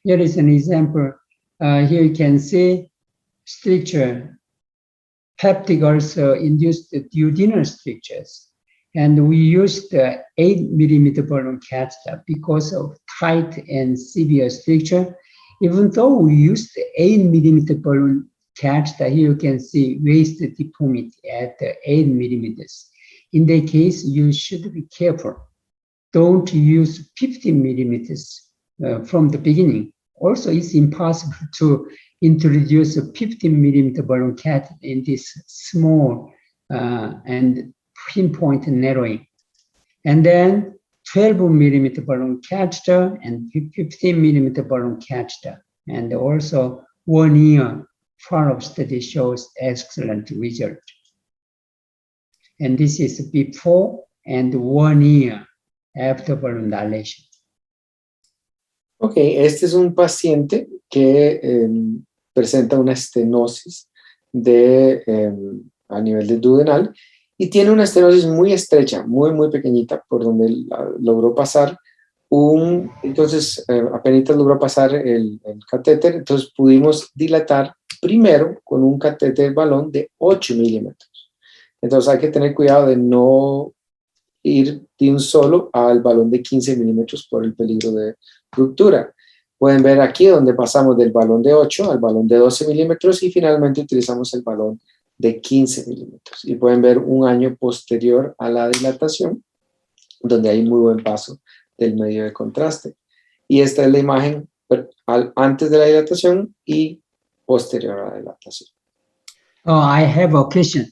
Here is an example. Here you can see stricture, peptic ulcer induced duodenal strictures. And we used the 8 millimeter balloon catheter because of tight and severe stricture. Even though we used the 8 millimeter balloon catheter, here you can see waist deformity at 8 millimeters. In that case, you should be careful. Don't use 15 millimeters from the beginning. Also, it's impossible to introduce a 15 millimeter balloon catheter in this small and pinpoint narrowing. And then 12 millimeter balloon catheter and 15 millimeter balloon catheter. And also 1 year follow-up study shows excellent result. And this is before and 1 year after balloon dilation. Ok, este es un paciente que presenta una estenosis a nivel de duodenal y tiene una estenosis muy estrecha, muy pequeñita, por donde logró pasar entonces apenas logró pasar el catéter. Entonces pudimos dilatar primero con un catéter balón de 8 milímetros. Entonces hay que tener cuidado de no ir de un solo al balón de 15 milímetros por el peligro de ruptura. Pueden ver aquí donde pasamos del balón de 8 al balón de 12 milímetros y finalmente utilizamos el balón de 15 milímetros. Y pueden ver un año posterior a la dilatación, donde hay muy buen paso del medio de contraste. Y esta es la imagen antes de la dilatación y posterior a la dilatación. Oh, I have a question.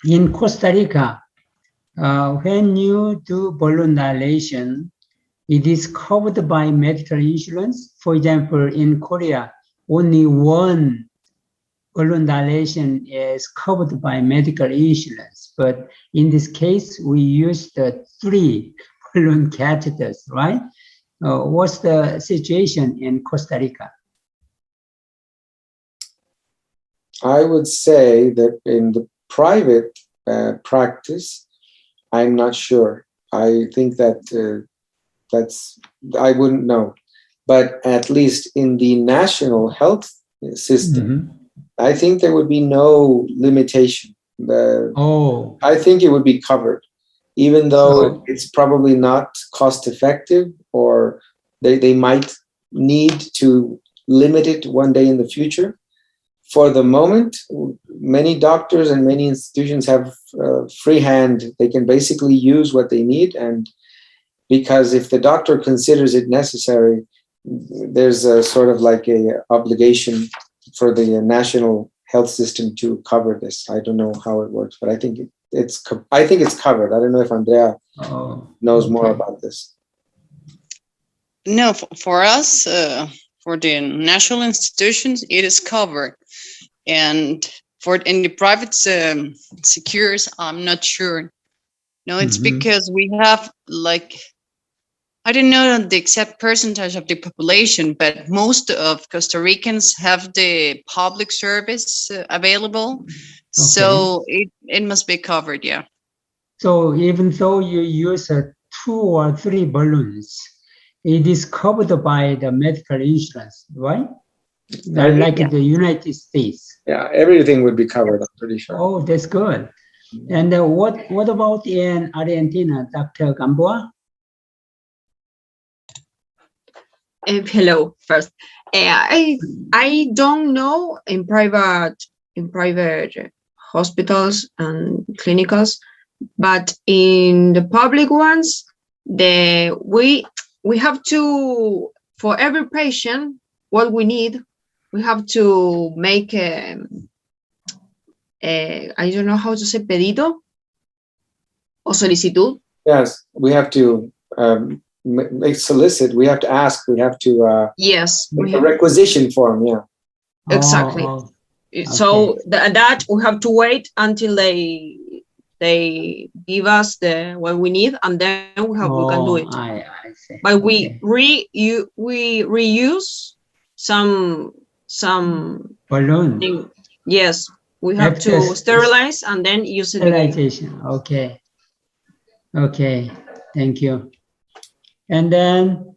In Costa Rica, when you do balloon dilation, it is covered by medical insurance. For example, in Korea, only 1 balloon dilation is covered by medical insurance. But in this case, we used 3 balloon catheters, right? What's the situation in Costa Rica? I would say that in the private practice, I'm not sure. I think that I wouldn't know. But at least in the national health system, I think there would be no limitation. I think it would be covered, even though it's probably not cost effective, or they might need to limit it one day in the future. For the moment, many doctors and many institutions have free hand. They can basically use what they need, and because if the doctor considers it necessary, there's a sort of like a obligation for the national health system to cover this. I don't know how it works, but I think it's covered. I don't know if Andrea knows more about this. No, for us, for the national institutions, it is covered. And in the private secures, I'm not sure. No, it's because we have I don't know the exact percentage of the population, but most of Costa Ricans have the public service available. Okay. So it must be covered, yeah. So even though you use 2 or 3 balloons, it is covered by the medical insurance, right? Like the United States. Yeah, everything would be covered, I'm pretty sure. Oh, that's good. And what about in Argentina, Dr. Gamboa? Hello, first. I don't know in private hospitals and clinicals, but in the public ones, we have to, for every patient, what we need, we have to make I don't know how to say pedido o solicitud. Yes, we have to solicit. We have to ask. We have to yes, make a requisition form. Yeah, exactly. So that we have to wait until they give us what we need, and then we can do it. I see. But we reuse some balloon. Yes, we have to sterilize and then use it again. Sterilization. Okay, thank you. And then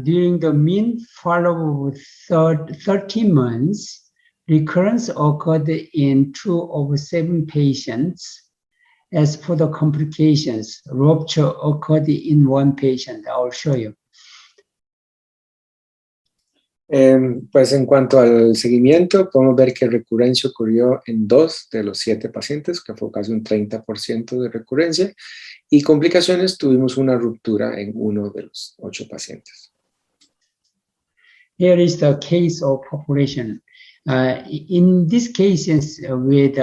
during the mean follow-up of 13 months, recurrence occurred in 2 of 7 patients. As for the complications, rupture occurred in 1 patient. I'll show you. Pues en cuanto al seguimiento, podemos ver que recurrencia ocurrió en 2 de los 7 pacientes, que fue casi un 30% de recurrencia, y complicaciones tuvimos una ruptura en 1 de los 8 pacientes. Here is the case of population. In these cases with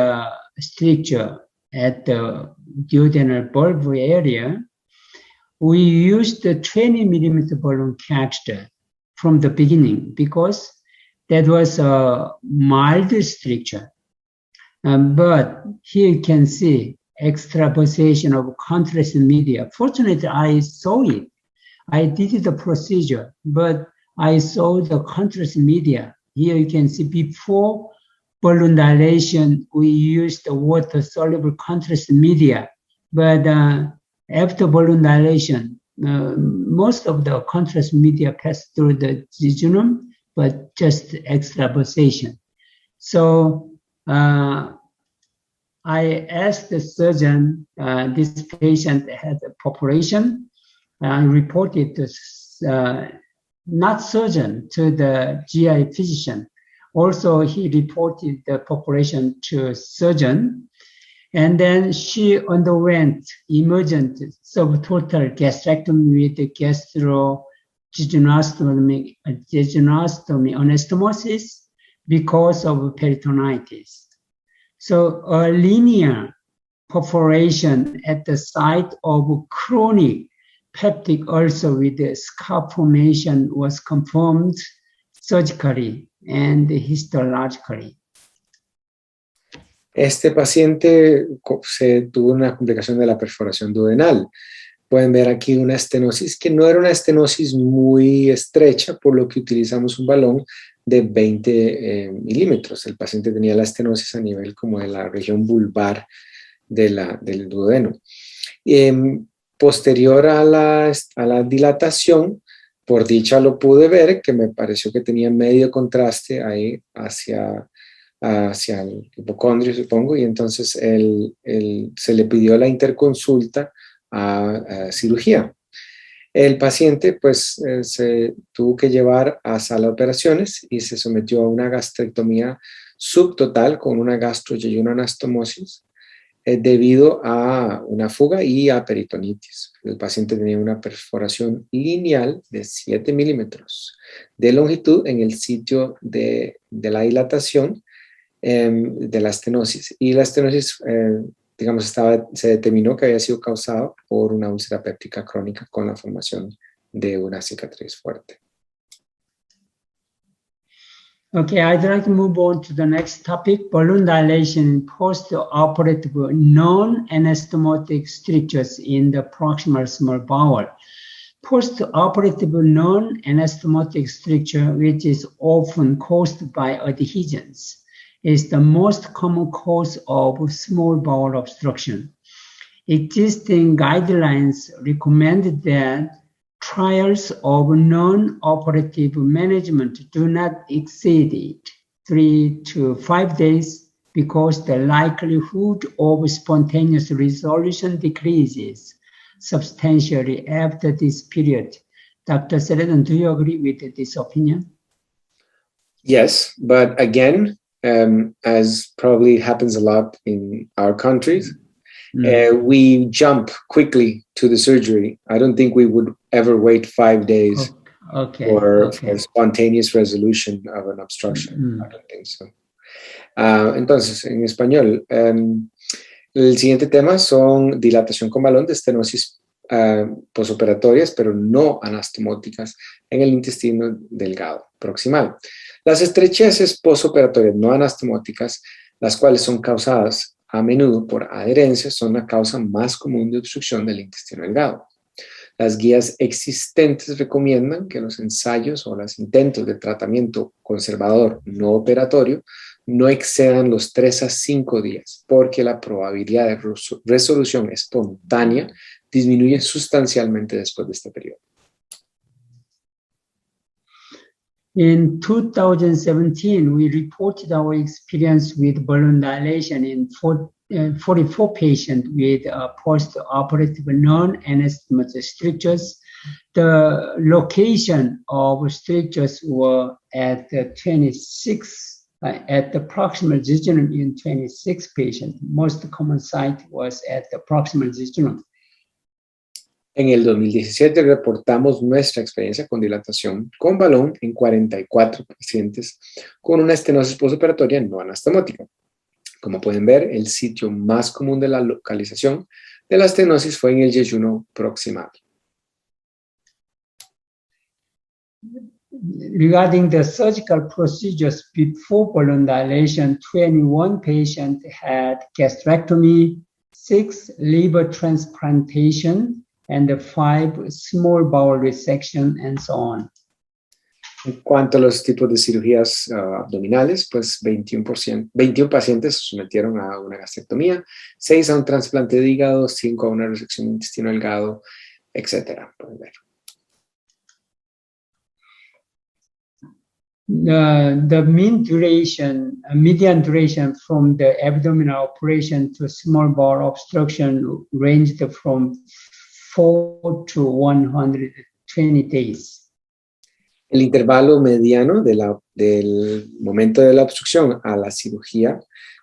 stricture at the duodenal bulb area, we used the 20 millimeter balloon catheter from the beginning because that was a mild stricture. But here you can see extravasation of contrast media. Fortunately, I saw it. I did the procedure, but I saw the contrast media. Here you can see before balloon dilation, we used the water-soluble contrast media. But after balloon dilation, most of the contrast media passed through the jejunum, but just extravasation. So I asked the surgeon, this patient had a population, and reported to not surgeon, to the GI physician. Also, he reported the population to surgeon. And then she underwent emergent subtotal gastrectomy with jejunostomy anastomosis because of peritonitis. So a linear perforation at the site of chronic peptic ulcer with the scar formation was confirmed surgically and histologically. Este paciente tuvo una complicación de la perforación duodenal. Pueden ver aquí una estenosis que no era una estenosis muy estrecha, por lo que utilizamos un balón de 20 milímetros. El paciente tenía la estenosis a nivel como de la región vulvar del duodeno. Posterior a la dilatación, por dicha lo pude ver, que me pareció que tenía medio contraste ahí hacia el hipocondrio, supongo, y entonces se le pidió la interconsulta a cirugía. El paciente pues se tuvo que llevar a sala de operaciones y se sometió a una gastrectomía subtotal con una gastroyejunoanastomosis debido a una fuga y a peritonitis. El paciente tenía una perforación lineal de 7 milímetros de longitud en el sitio de la dilatación de la estenosis, y la estenosis digamos se determinó que había sido causada por una úlcera péptica crónica con la formación de una cicatriz fuerte. Okay, I'd like to move on to the next topic, balloon dilation in post-operative non-anastomotic strictures in the proximal small bowel. Post-operative non-anastomotic stricture, which is often caused by adhesions, is the most common cause of small bowel obstruction. Existing guidelines recommend that trials of non-operative management do not exceed 3 to 5 days because the likelihood of spontaneous resolution decreases substantially after this period. Dr. Sheridan, do you agree with this opinion? Yes, but again, as probably happens a lot in our countries, we jump quickly to the surgery. I don't think we would ever wait 5 days for spontaneous resolution of an obstruction. I don't think so. Entonces, en español, el siguiente tema son dilatación con balón de estenosis posoperatorias, pero no anastomóticas en el intestino delgado proximal. Las estrecheces posoperatorias no anastomóticas, las cuales son causadas a menudo por adherencia, son la causa más común de obstrucción del intestino delgado. Las guías existentes recomiendan que los ensayos o los intentos de tratamiento conservador no operatorio no excedan los 3 a 5 días, porque la probabilidad de resolución espontánea disminuye sustancialmente después de este periodo. In 2017, we reported our experience with balloon dilation in 44 patients with post-operative non-anastomotic strictures. The location of strictures were at 26, at the proximal jejunum in 26 patients. Most common site was at the proximal jejunum. En el 2017 reportamos nuestra experiencia con dilatación con balón en 44 pacientes con una estenosis postoperatoria no anastomótica. Como pueden ver, el sitio más común de la localización de la estenosis fue en el yeyuno proximal. Regarding the surgical procedures before balloon dilation, 21 patients had gastrectomy, 6 liver transplantation, and 5 small bowel resection, and so on. En cuanto a los tipos de cirugías abdominales, pues 21 pacientes se sometieron a una gastrectomía, 6 a un trasplante de hígado, 5 a una resección de intestino delgado, etc. Pueden ver. The median duration from the abdominal operation to small bowel obstruction ranged from 4 to 120 days. El intervalo mediano del momento de la obstrucción a la cirugía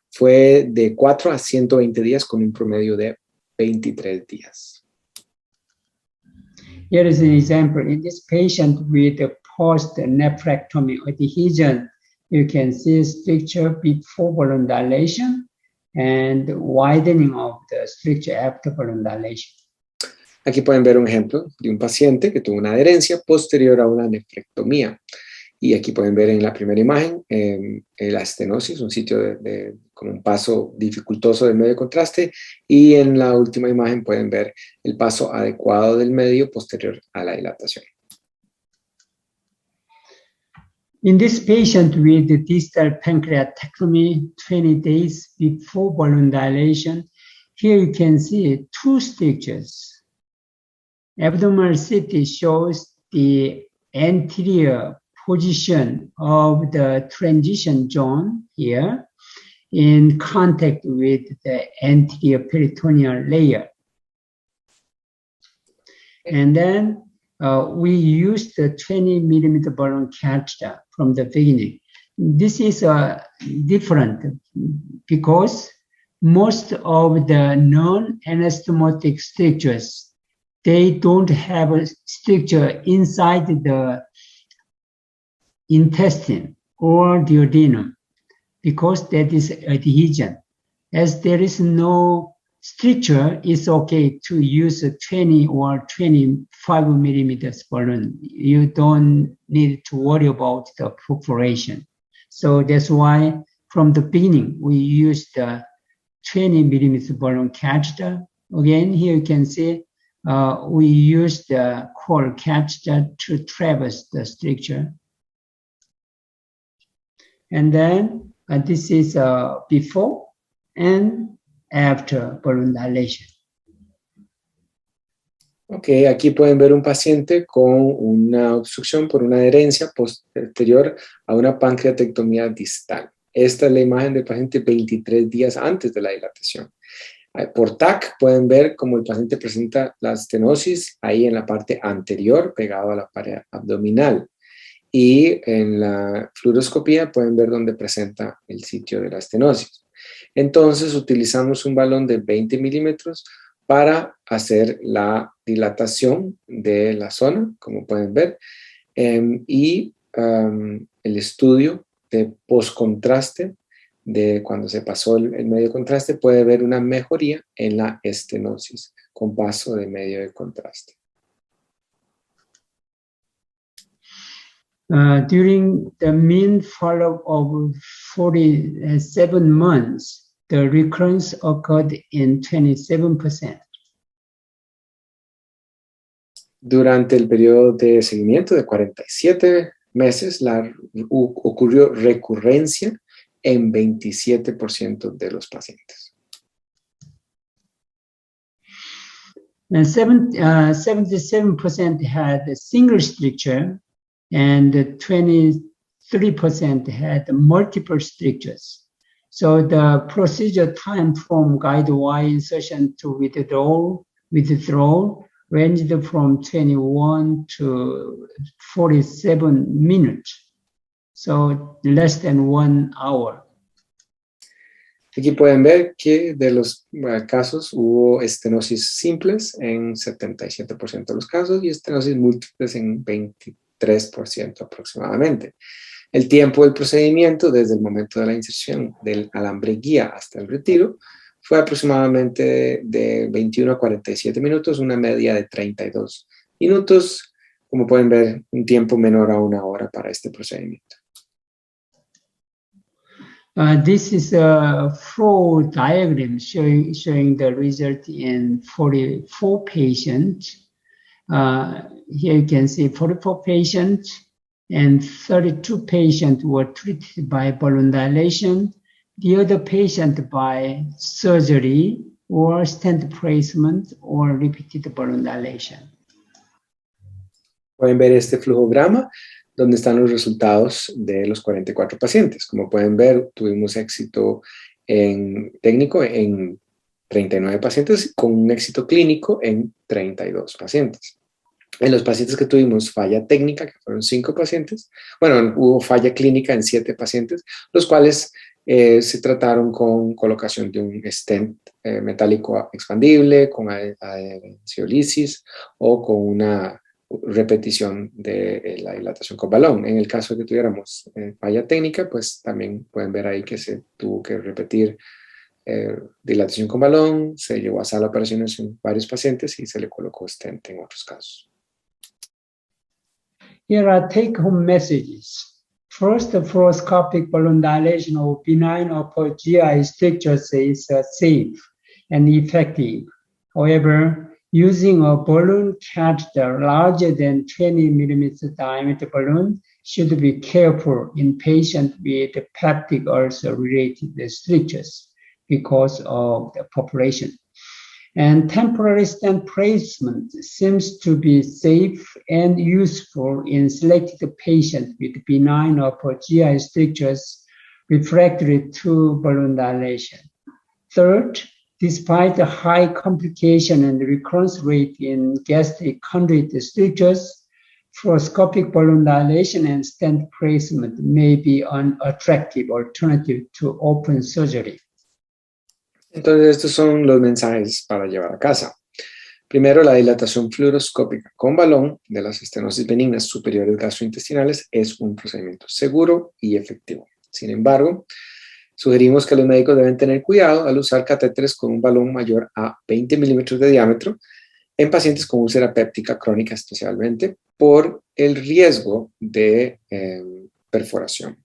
fue de 4 a 120 días con un promedio de 23 días. Here is an example. In this patient with a post-nephrectomy adhesion, you can see stricture before balloon dilation and widening of the stricture after balloon dilation. Aquí pueden ver un ejemplo de un paciente que tuvo una adherencia posterior a una nefrectomía. Y aquí pueden ver en la primera imagen la estenosis, un sitio con un paso dificultoso del medio de contraste. Y en la última imagen pueden ver el paso adecuado del medio posterior a la dilatación. In this patient with the distal pancreatectomy 20 days before balloon dilation, here you can see 2 strictures. Abdominal CT shows the anterior position of the transition zone here in contact with the anterior peritoneal layer. And then we used the 20 millimeter balloon catheter from the beginning. This is different because most of the non-anastomotic strictures, they don't have a stricture inside the intestine or duodenum because that is adhesion. As there is no stricture, it's okay to use a 20 or 25 millimeters balloon. You don't need to worry about the perforation. So that's why from the beginning, we used the 20 millimeter balloon catheter. Again, here you can see we use the core catheter to traverse the stricture. And then this is before and after balloon dilation. Ok, aquí pueden ver un paciente con una obstrucción por una adherencia posterior a una pancreatectomía distal. Esta es la imagen del paciente 23 días antes de la dilatación. Por TAC pueden ver cómo el paciente presenta la estenosis ahí en la parte anterior, pegado a la pared abdominal. Y en la fluoroscopía pueden ver dónde presenta el sitio de la estenosis. Entonces utilizamos un balón de 20 milímetros para hacer la dilatación de la zona, como pueden ver, y el estudio de postcontraste de cuando se pasó el medio de contraste, puede haber una mejoría en la estenosis con paso de medio de contraste. During the mean follow-up of 47 months, the recurrence occurred in 27%. Durante el periodo de seguimiento de 47 meses, ocurrió recurrencia en 27% de los pacientes. And 77% had a single stricture, and 23% had multiple strictures. So the procedure time from guide Y insertion to withdrawal ranged from 21 to 47 minutes. So less than 1 hour. Aquí pueden ver que de los casos hubo estenosis simples en 77% de los casos y estenosis múltiples en 23% aproximadamente. El tiempo del procedimiento desde el momento de la inserción del alambre guía hasta el retiro fue aproximadamente de 21 a 47 minutos, una media de 32 minutos. Como pueden ver, un tiempo menor a 1 hora para este procedimiento. This is a flow diagram showing the result in 44 patients. Here you can see 44 patients and 32 patients were treated by balloon dilation. The other patient by surgery or stent placement or repeated balloon dilation. Pueden ver este flujograma donde están los resultados de los 44 pacientes. Como pueden ver, tuvimos éxito técnico en 39 pacientes con un éxito clínico en 32 pacientes. En los pacientes que tuvimos falla técnica, que fueron 5 pacientes, bueno, hubo falla clínica en 7 pacientes, los cuales se trataron con colocación de un stent metálico expandible, con etiologías o con una repetición de la dilatación con balón. En el caso de que tuviéramos falla técnica, pues también pueden ver ahí que se tuvo que repetir dilatación con balón, se llevó a sala de operaciones en varios pacientes y se le colocó stent en otros casos. Here are take-home messages. First, the fluoroscopic balloon dilation of benign upper GI strictures is safe and effective. However, using a balloon catheter larger than 20 millimeters diameter balloon should be careful in patients with peptic ulcer-related strictures because of the population. And temporary stent placement seems to be safe and useful in selected patients with benign upper GI strictures refractory to balloon dilation. Third, despite the high complication and recurrence rate in gastric conduit strictures, fluoroscopic balloon dilation and stent placement may be an attractive alternative to open surgery. Entonces, estos son los mensajes para llevar a casa. Primero, la dilatación fluoroscópica con balón de las estenosis benignas superiores gastrointestinales es un procedimiento seguro y efectivo. Sin embargo, sugerimos que los médicos deben tener cuidado al usar catéteres con un balón mayor a 20 milímetros de diámetro en pacientes con úlcera péptica crónica especialmente por el riesgo de perforación.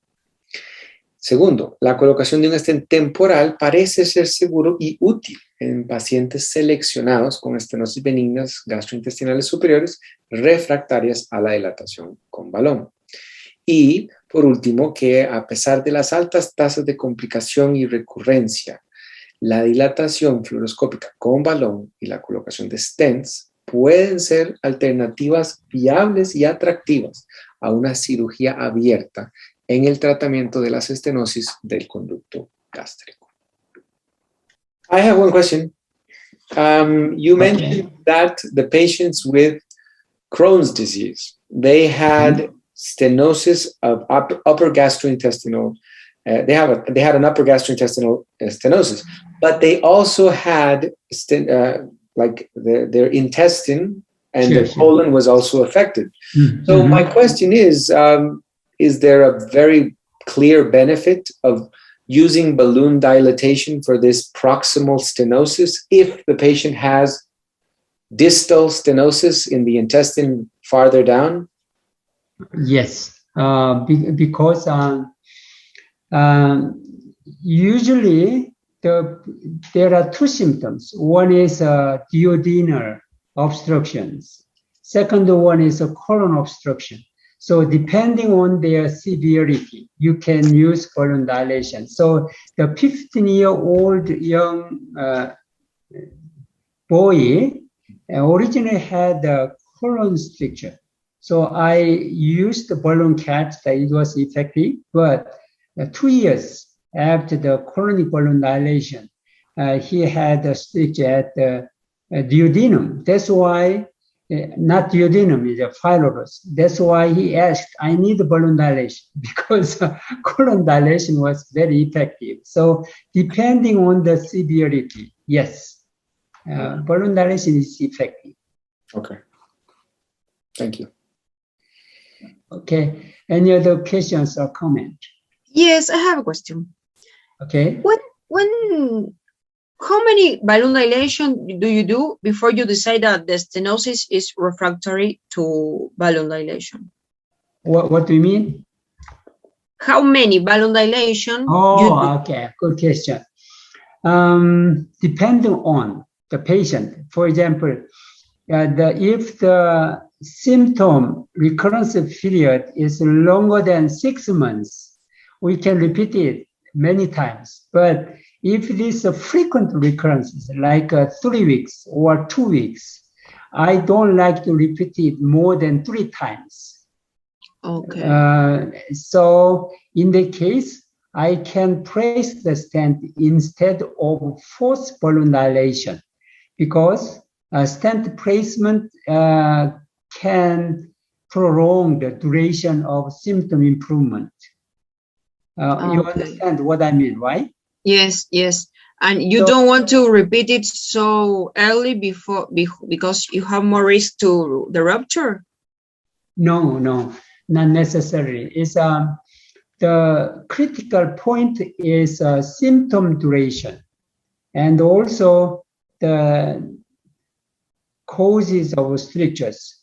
Segundo, la colocación de un stent temporal parece ser seguro y útil en pacientes seleccionados con estenosis benignas gastrointestinales superiores refractarias a la dilatación con balón. Y, por último, que a pesar de las altas tasas de complicación y recurrencia, la dilatación fluoroscópica con balón y la colocación de stents pueden ser alternativas viables y atractivas a una cirugía abierta en el tratamiento de las estenosis del conducto gástrico. I have one question. You mentioned that the patients with Crohn's disease, they had stenosis of upper gastrointestinal, they had an upper gastrointestinal stenosis, but they also had like their intestine and the colon was also affected. So my question is there a very clear benefit of using balloon dilatation for this proximal stenosis if the patient has distal stenosis in the intestine farther down? Yes, because usually there are two symptoms. One is duodenal obstructions. Second one is a colon obstruction. So depending on their severity, you can use balloon dilation. So the 15-year-old young boy originally had a colon stricture. So I used the balloon catch that it was effective, but 2 years after the colonic balloon dilation, he had a stricture at the duodenum. That's why, not duodenum, is a pylorus. That's why he asked, I need balloon dilation because colon dilation was very effective. So depending on the severity, yes, balloon dilation is effective. Okay. Thank you. Okay. Any other questions or comment? Yes, I have a question. Okay. How many balloon dilation do you do before you decide that the stenosis is refractory to balloon dilation? What do you mean? How many balloon dilation? Oh, okay. Good question. Depending on the patient. For example, if the symptom recurrence period is longer than 6 months, we can repeat it many times. But if it is a frequent recurrences, like 3 weeks or 2 weeks, I don't like to repeat it more than 3 times. Okay. So in the case, I can place the stent instead of forced balloon dilation, because stent placement can prolong the duration of symptom improvement. You understand what I mean, right? Yes, yes. And you don't want to repeat it so early because you have more risk to the rupture? No, not necessarily. It's the critical point is symptom duration, and also the causes of strictures.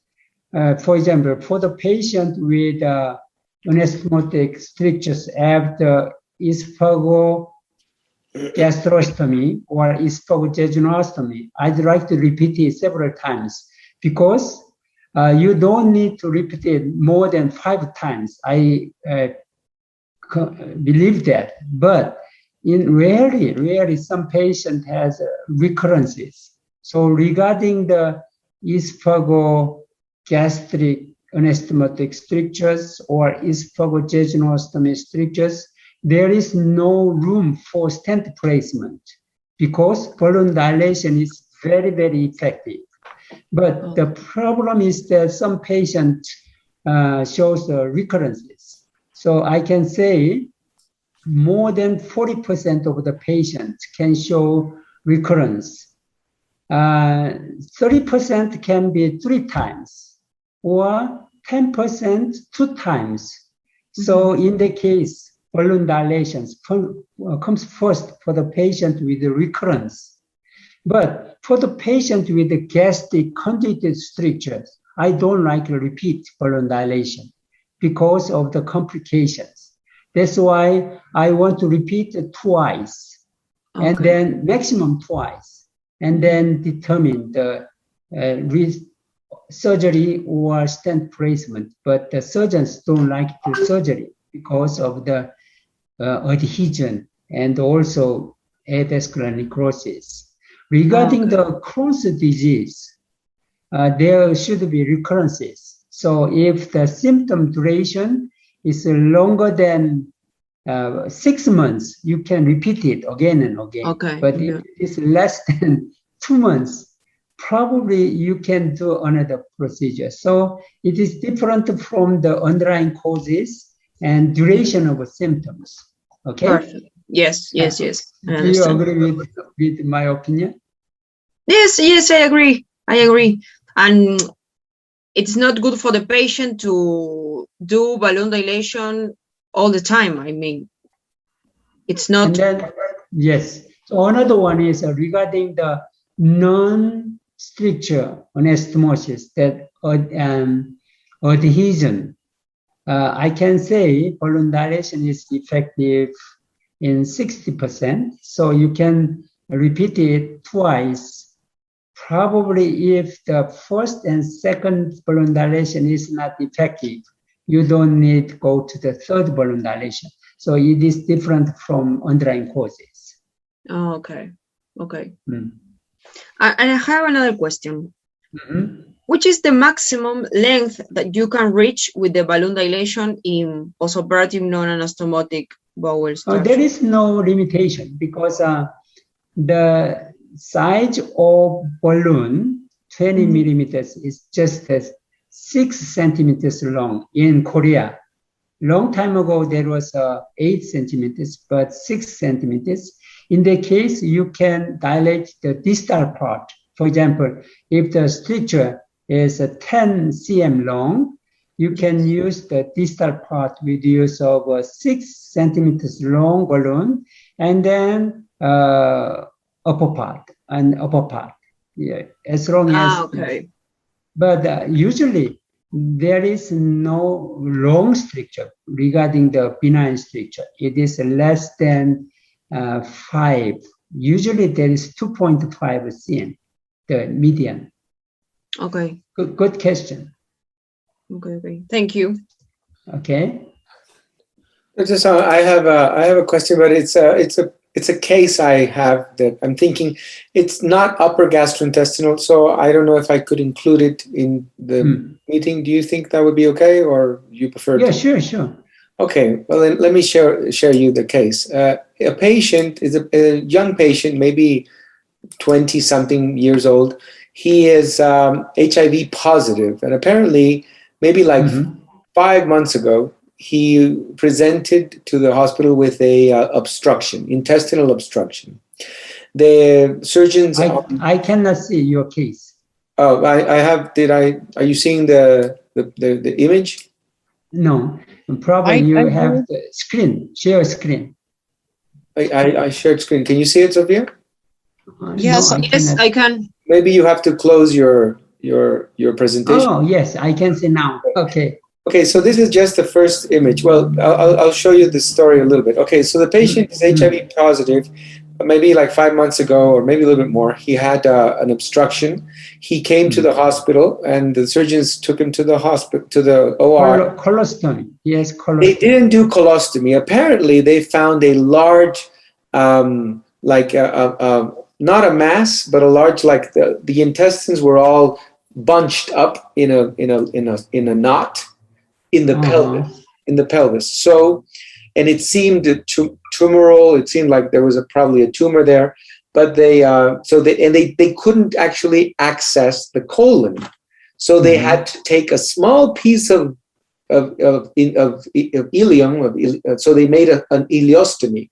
For example, for the patient with anastommotic strictures after esophagogastrostomy or esophagojejunostomy, I'd like to repeat it several times, because you don't need to repeat it more than 5 times. I believe that, but in rarely some patient has recurrences. So regarding the esophagogastric anastommotic strictures or esophagojejunostomy strictures, there is no room for stent placement because balloon dilation is very, very effective. But the problem is that some patient shows recurrences. So I can say more than 40% of the patients can show recurrence. 30% can be 3 times or 10% 2 times. So in the case, balloon dilations comes first for the patient with the recurrence. But for the patient with the gastric conjugated strictures, I don't like to repeat balloon dilation because of the complications. That's why I want to repeat it twice, and then maximum twice, and then determine the surgery or stent placement. But the surgeons don't like the surgery because of the adhesion and also avascular necrosis. Regarding the Crohn's disease, there should be recurrences. So if the symptom duration is longer than 6 months, you can repeat it again and again. But if it is less than 2 months, probably you can do another procedure. So it is different from the underlying causes and duration of symptoms. Okay. Perfect. Yes. Do you agree with my opinion? Yes, I agree. And it's not good for the patient to do balloon dilation all the time. I mean, It's not. And then, yes. So another one is regarding the non-stricture anastomosis, that adhesion. I can say balloon dilation is effective in 60%. So you can repeat it twice. Probably if the first and second balloon dilation is not effective, you don't need to go to the third balloon dilation. So it is different from underlying causes. Oh, okay. Okay. Mm. And I have another question. Mm-hmm. Which is the maximum length that you can reach with the balloon dilation in postoperative non-anastomotic bowel structure? There is no limitation because the size of balloon, 20 millimeters, is just 6 centimeters long in Korea. Long time ago, there was 8 centimeters, but 6 centimeters. In the case, you can dilate the distal part. For example, if the stricture is 10 cm long, you can use the distal part with use of a 6 centimeters long balloon, and then upper part. Yeah, as long as. Okay. But usually there is no long stricture regarding the benign stricture. It is less than 5. Usually there is 2.5 cm, the median. Okay. Good question. Okay. Thank you. Okay. I have a question, but it's a case I have that I'm thinking. It's not upper gastrointestinal, so I don't know if I could include it in the meeting. Do you think that would be okay, or you prefer? Yeah, sure. Okay. Well, then let me share you the case. A patient is a young patient, maybe 20-something years old. He is HIV positive, and apparently, maybe like 5 months ago, he presented to the hospital with a intestinal obstruction. The surgeons. I cannot see your case. Oh, I have. Are you seeing the image? No, probably you have the screen. Share screen. I shared screen. Can you see it, Sophia? Yes, No, yes, I can. Maybe you have to close your presentation. Oh, yes, I can see now. Okay. Okay, so this is just the first image. Well, I'll show you the story a little bit. Okay, so the patient is HIV positive, maybe like 5 months ago, or maybe a little bit more. He had an obstruction. He came to the hospital, and the surgeons took him to the hospital, to the OR. Colostomy. Yes, colostomy. They didn't do colostomy. Apparently, they found a large, not a mass, but a large, like the intestines were all bunched up in a knot in the pelvis. In the pelvis. So, and it seemed tumoral. It seemed like there was probably a tumor there, but they couldn't actually access the colon, so they had to take a small piece of ileum. So they made an ileostomy.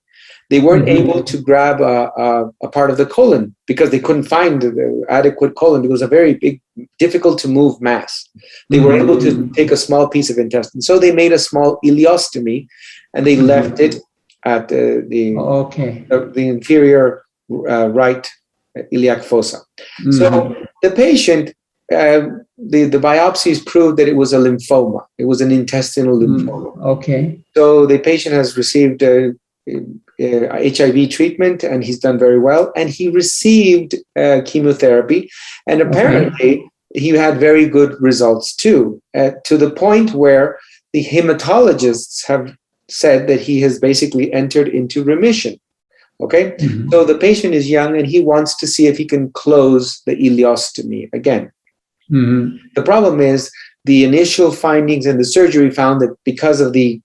They weren't able to grab a part of the colon because they couldn't find the adequate colon. It was a very big, difficult to move mass. They were able to take a small piece of intestine. So they made a small ileostomy, and they left it at the inferior right iliac fossa. So the patient, the biopsies proved that it was a lymphoma. It was an intestinal lymphoma. Okay. So the patient has received HIV treatment, and he's done very well. And he received chemotherapy, and apparently he had very good results too, to the point where the hematologists have said that he has basically entered into remission. Okay, so the patient is young, and he wants to see if he can close the ileostomy again. The problem is the initial findings in the surgery found that because of the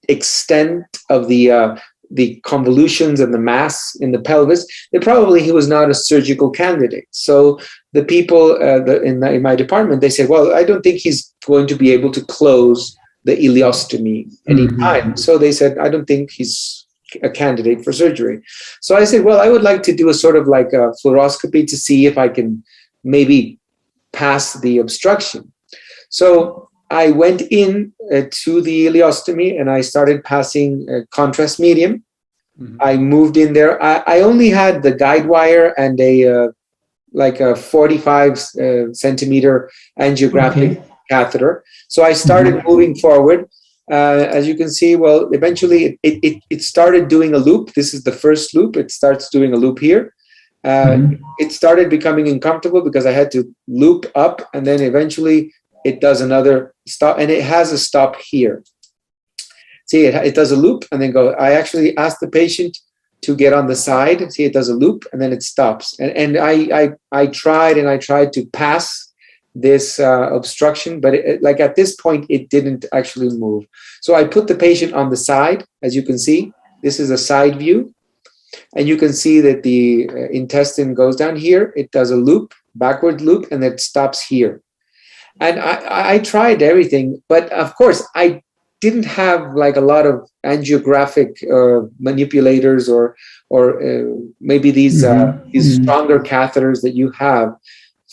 extent of the convolutions and the mass in the pelvis, that he was not a surgical candidate. So the people in my department, they said, well, I don't think he's going to be able to close the ileostomy anytime. So they said, I don't think he's a candidate for surgery. So I said, well, I would like to do a sort of like a fluoroscopy to see if I can maybe pass the obstruction. So I went in to the ileostomy, and I started passing contrast medium. I moved in there. I only had the guide wire and a like a 45 centimeter angiographic catheter. So I started moving forward. As you can see, well, eventually it started doing a loop. This is the first loop. It starts doing a loop here. It started becoming uncomfortable because I had to loop up, and then eventually it does another stop, and it has a stop here. See, it does a loop and then go. I actually asked the patient to get on the side. See, it does a loop and then it stops. And I tried to pass this obstruction, but like at this point, it didn't actually move. So I put the patient on the side. As you can see, this is a side view. And you can see that the intestine goes down here. It does a loop, backward loop, and it stops here. And I tried everything, but of course, I didn't have like a lot of angiographic manipulators or maybe these stronger catheters that you have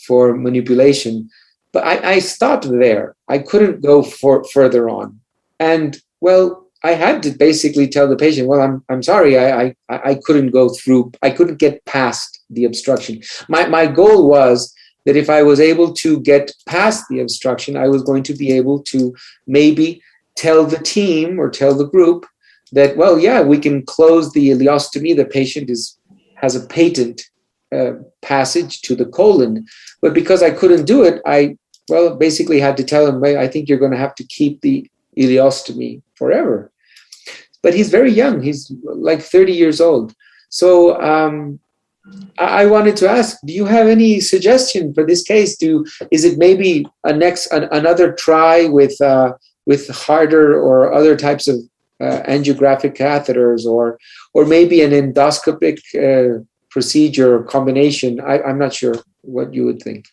for manipulation. But I stopped there. I couldn't go further on. And well, I had to basically tell the patient, well, I'm sorry, I couldn't go through, I couldn't get past the obstruction. My goal was that if I was able to get past the obstruction, I was going to be able to maybe tell the team or tell the group that, well, yeah, we can close the ileostomy. The patient has a patent passage to the colon. But because I couldn't do it, I basically had to tell him, I think you're going to have to keep the ileostomy forever. But he's very young. He's like 30 years old. So I wanted to ask, do you have any suggestion for this case? Is it maybe another try with harder or other types of angiographic catheters, or maybe an endoscopic procedure combination? I'm not sure what you would think.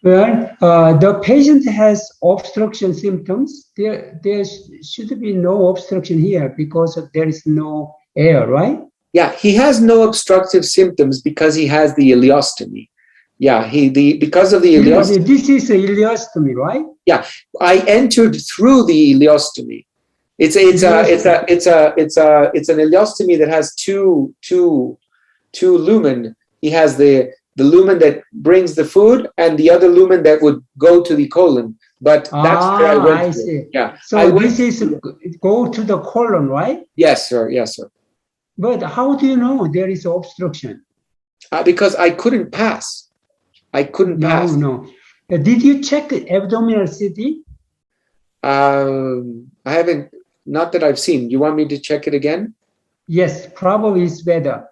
Well, the patient has obstruction symptoms. There should be no obstruction here because there is no air, right? Yeah, he has no obstructive symptoms because he has the ileostomy. Yeah, because of the ileostomy. This is a ileostomy, right? Yeah, I entered through the ileostomy. It's an ileostomy that has two lumen. He has the lumen that brings the food and the other lumen that would go to the colon. But that's where I went. I see. Yeah. So this is go to the colon, right? Yes, sir. Yes, sir. But how do you know there is obstruction? Because I couldn't pass. I couldn't pass. No. Did you check abdominal CT? I haven't, not that I've seen. You want me to check it again? Yes, probably it's better.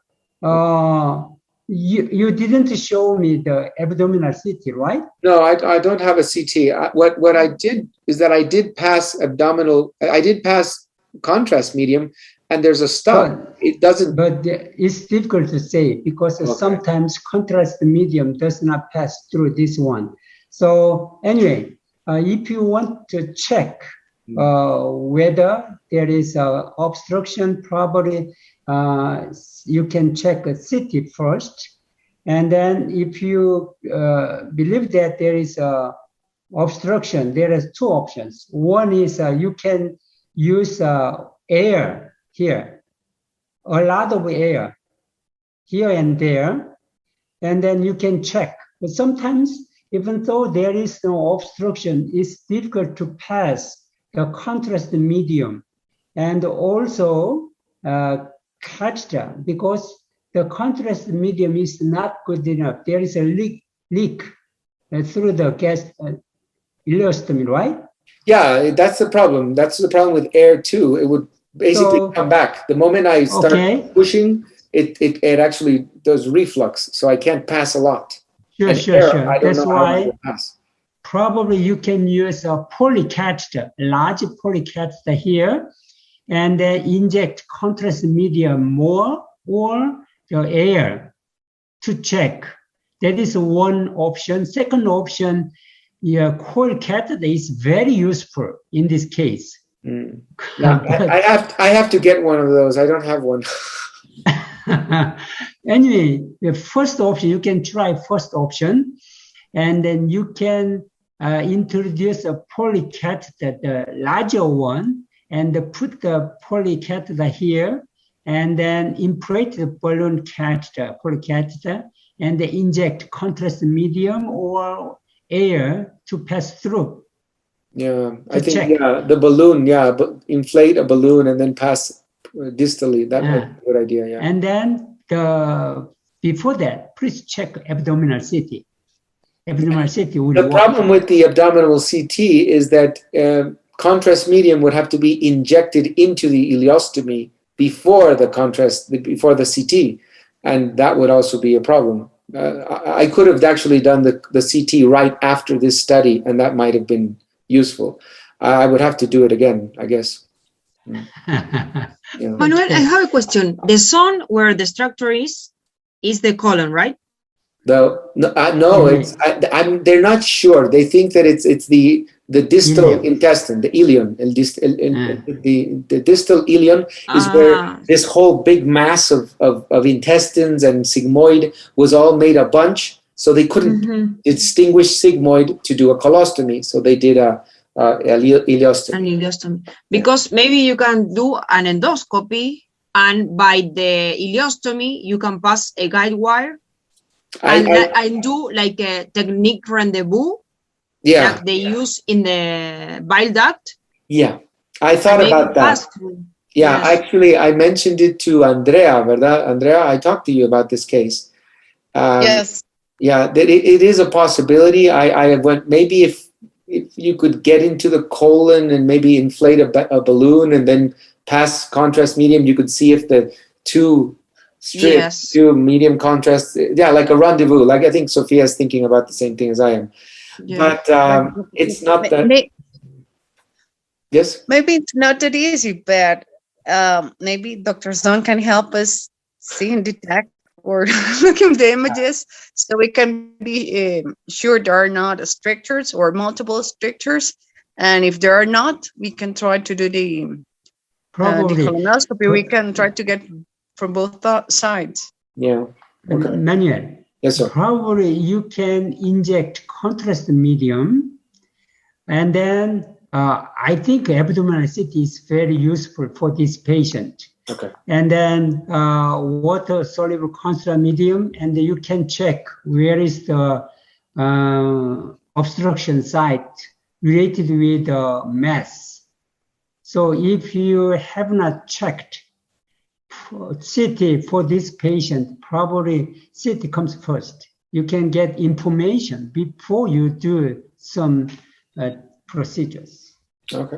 You didn't show me the abdominal CT, right? No, I don't have a CT. What I did is that I did pass contrast medium, and there's a stop. It doesn't. But it's difficult to say because sometimes contrast medium does not pass through this one. So anyway, if you want to check whether there is obstruction, probably you can check a CT first. And then if you believe that there is obstruction, there are two options. One is you can use air here, a lot of air here and there, and then you can check. But sometimes, even though there is no obstruction, it's difficult to pass the contrast medium and also catch them because the contrast medium is not good enough. There is a leak through the gas ileostomy, right? Yeah, that's the problem. That's the problem with air too. It would basically come back. The moment I start pushing, it actually does reflux, so I can't pass a lot. Sure. That's why probably you can use a polycatheter, large polycatheter here, and inject contrast medium more or the air to check. That is one option. Second option, coil catheter is very useful in this case. Yeah, I have to get one of those. I don't have one. Anyway, the first option, you can try first option, and then you can introduce a polycatheter, the larger one, and put the polycatheter here, and then inflate the balloon catheter, and they inject contrast medium or air to pass through. Yeah, I think the balloon, but inflate a balloon and then pass distally. That was a good idea. Yeah. And then before that, please check abdominal CT. Abdominal CT would The problem with the abdominal CT is that contrast medium would have to be injected into the ileostomy before the CT, and that would also be a problem. I could have actually done the CT right after this study, and that might have been useful. I would have to do it again, I guess. Yeah. Manuel, I have a question. The zone where the structure is the colon, right? No, they're not sure. They think that it's the distal intestine, the ileum. The distal ileum is where this whole big mass of intestines and sigmoid was all made a bunch. So they couldn't distinguish sigmoid to do a colostomy. So they did a ileostomy. An ileostomy. Because maybe you can do an endoscopy, and by the ileostomy, you can pass a guide wire and do like a technique rendezvous. Yeah. That they use in the bile duct. Yeah, I thought about that. Yeah, yes. Actually, I mentioned it to Andrea, ¿verdad? Andrea, I talked to you about this case. Yes. Yeah, it is a possibility. I went, maybe if you could get into the colon and maybe inflate a balloon and then pass contrast medium, you could see if the two strips, two medium contrast, like a rendezvous. Like I think Sophia's thinking about the same thing as I am. Yeah. But it's not that. Yes? Maybe it's not that easy, but maybe Dr. Zon can help us see and detect or look at the images so we can be sure there are not strictures or multiple strictures. And if there are not, we can try to do the colonoscopy. We can try to get from both sides. Yeah. Okay. Manuel. Yes, sir. Probably you can inject contrast medium, and then I think abdominal CT is very useful for this patient. Okay. And then water-soluble contrast medium, and you can check where is the obstruction site related with the mass. So if you have not checked CT for this patient, probably CT comes first. You can get information before you do some procedures. Okay,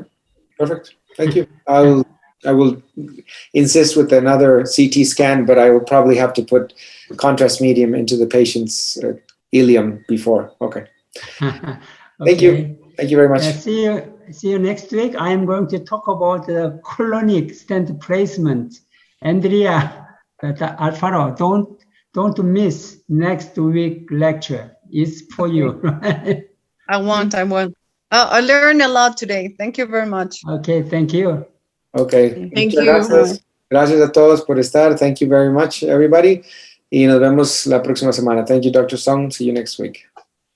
perfect. Thank you. I will insist with another CT scan, but I will probably have to put contrast medium into the patient's ileum before. Okay. Okay. Thank you. Thank you very much. See you next week. I am going to talk about the colonic stent placement. Andrea, Alfaro, don't miss next week lecture. It's for you. I won't. I learned a lot today. Thank you very much. Okay, thank you. Okay. Thank you. Gracias a todos por estar. Thank you very much, everybody. Y nos vemos la próxima semana. Thank you, Dr. Song. See you next week.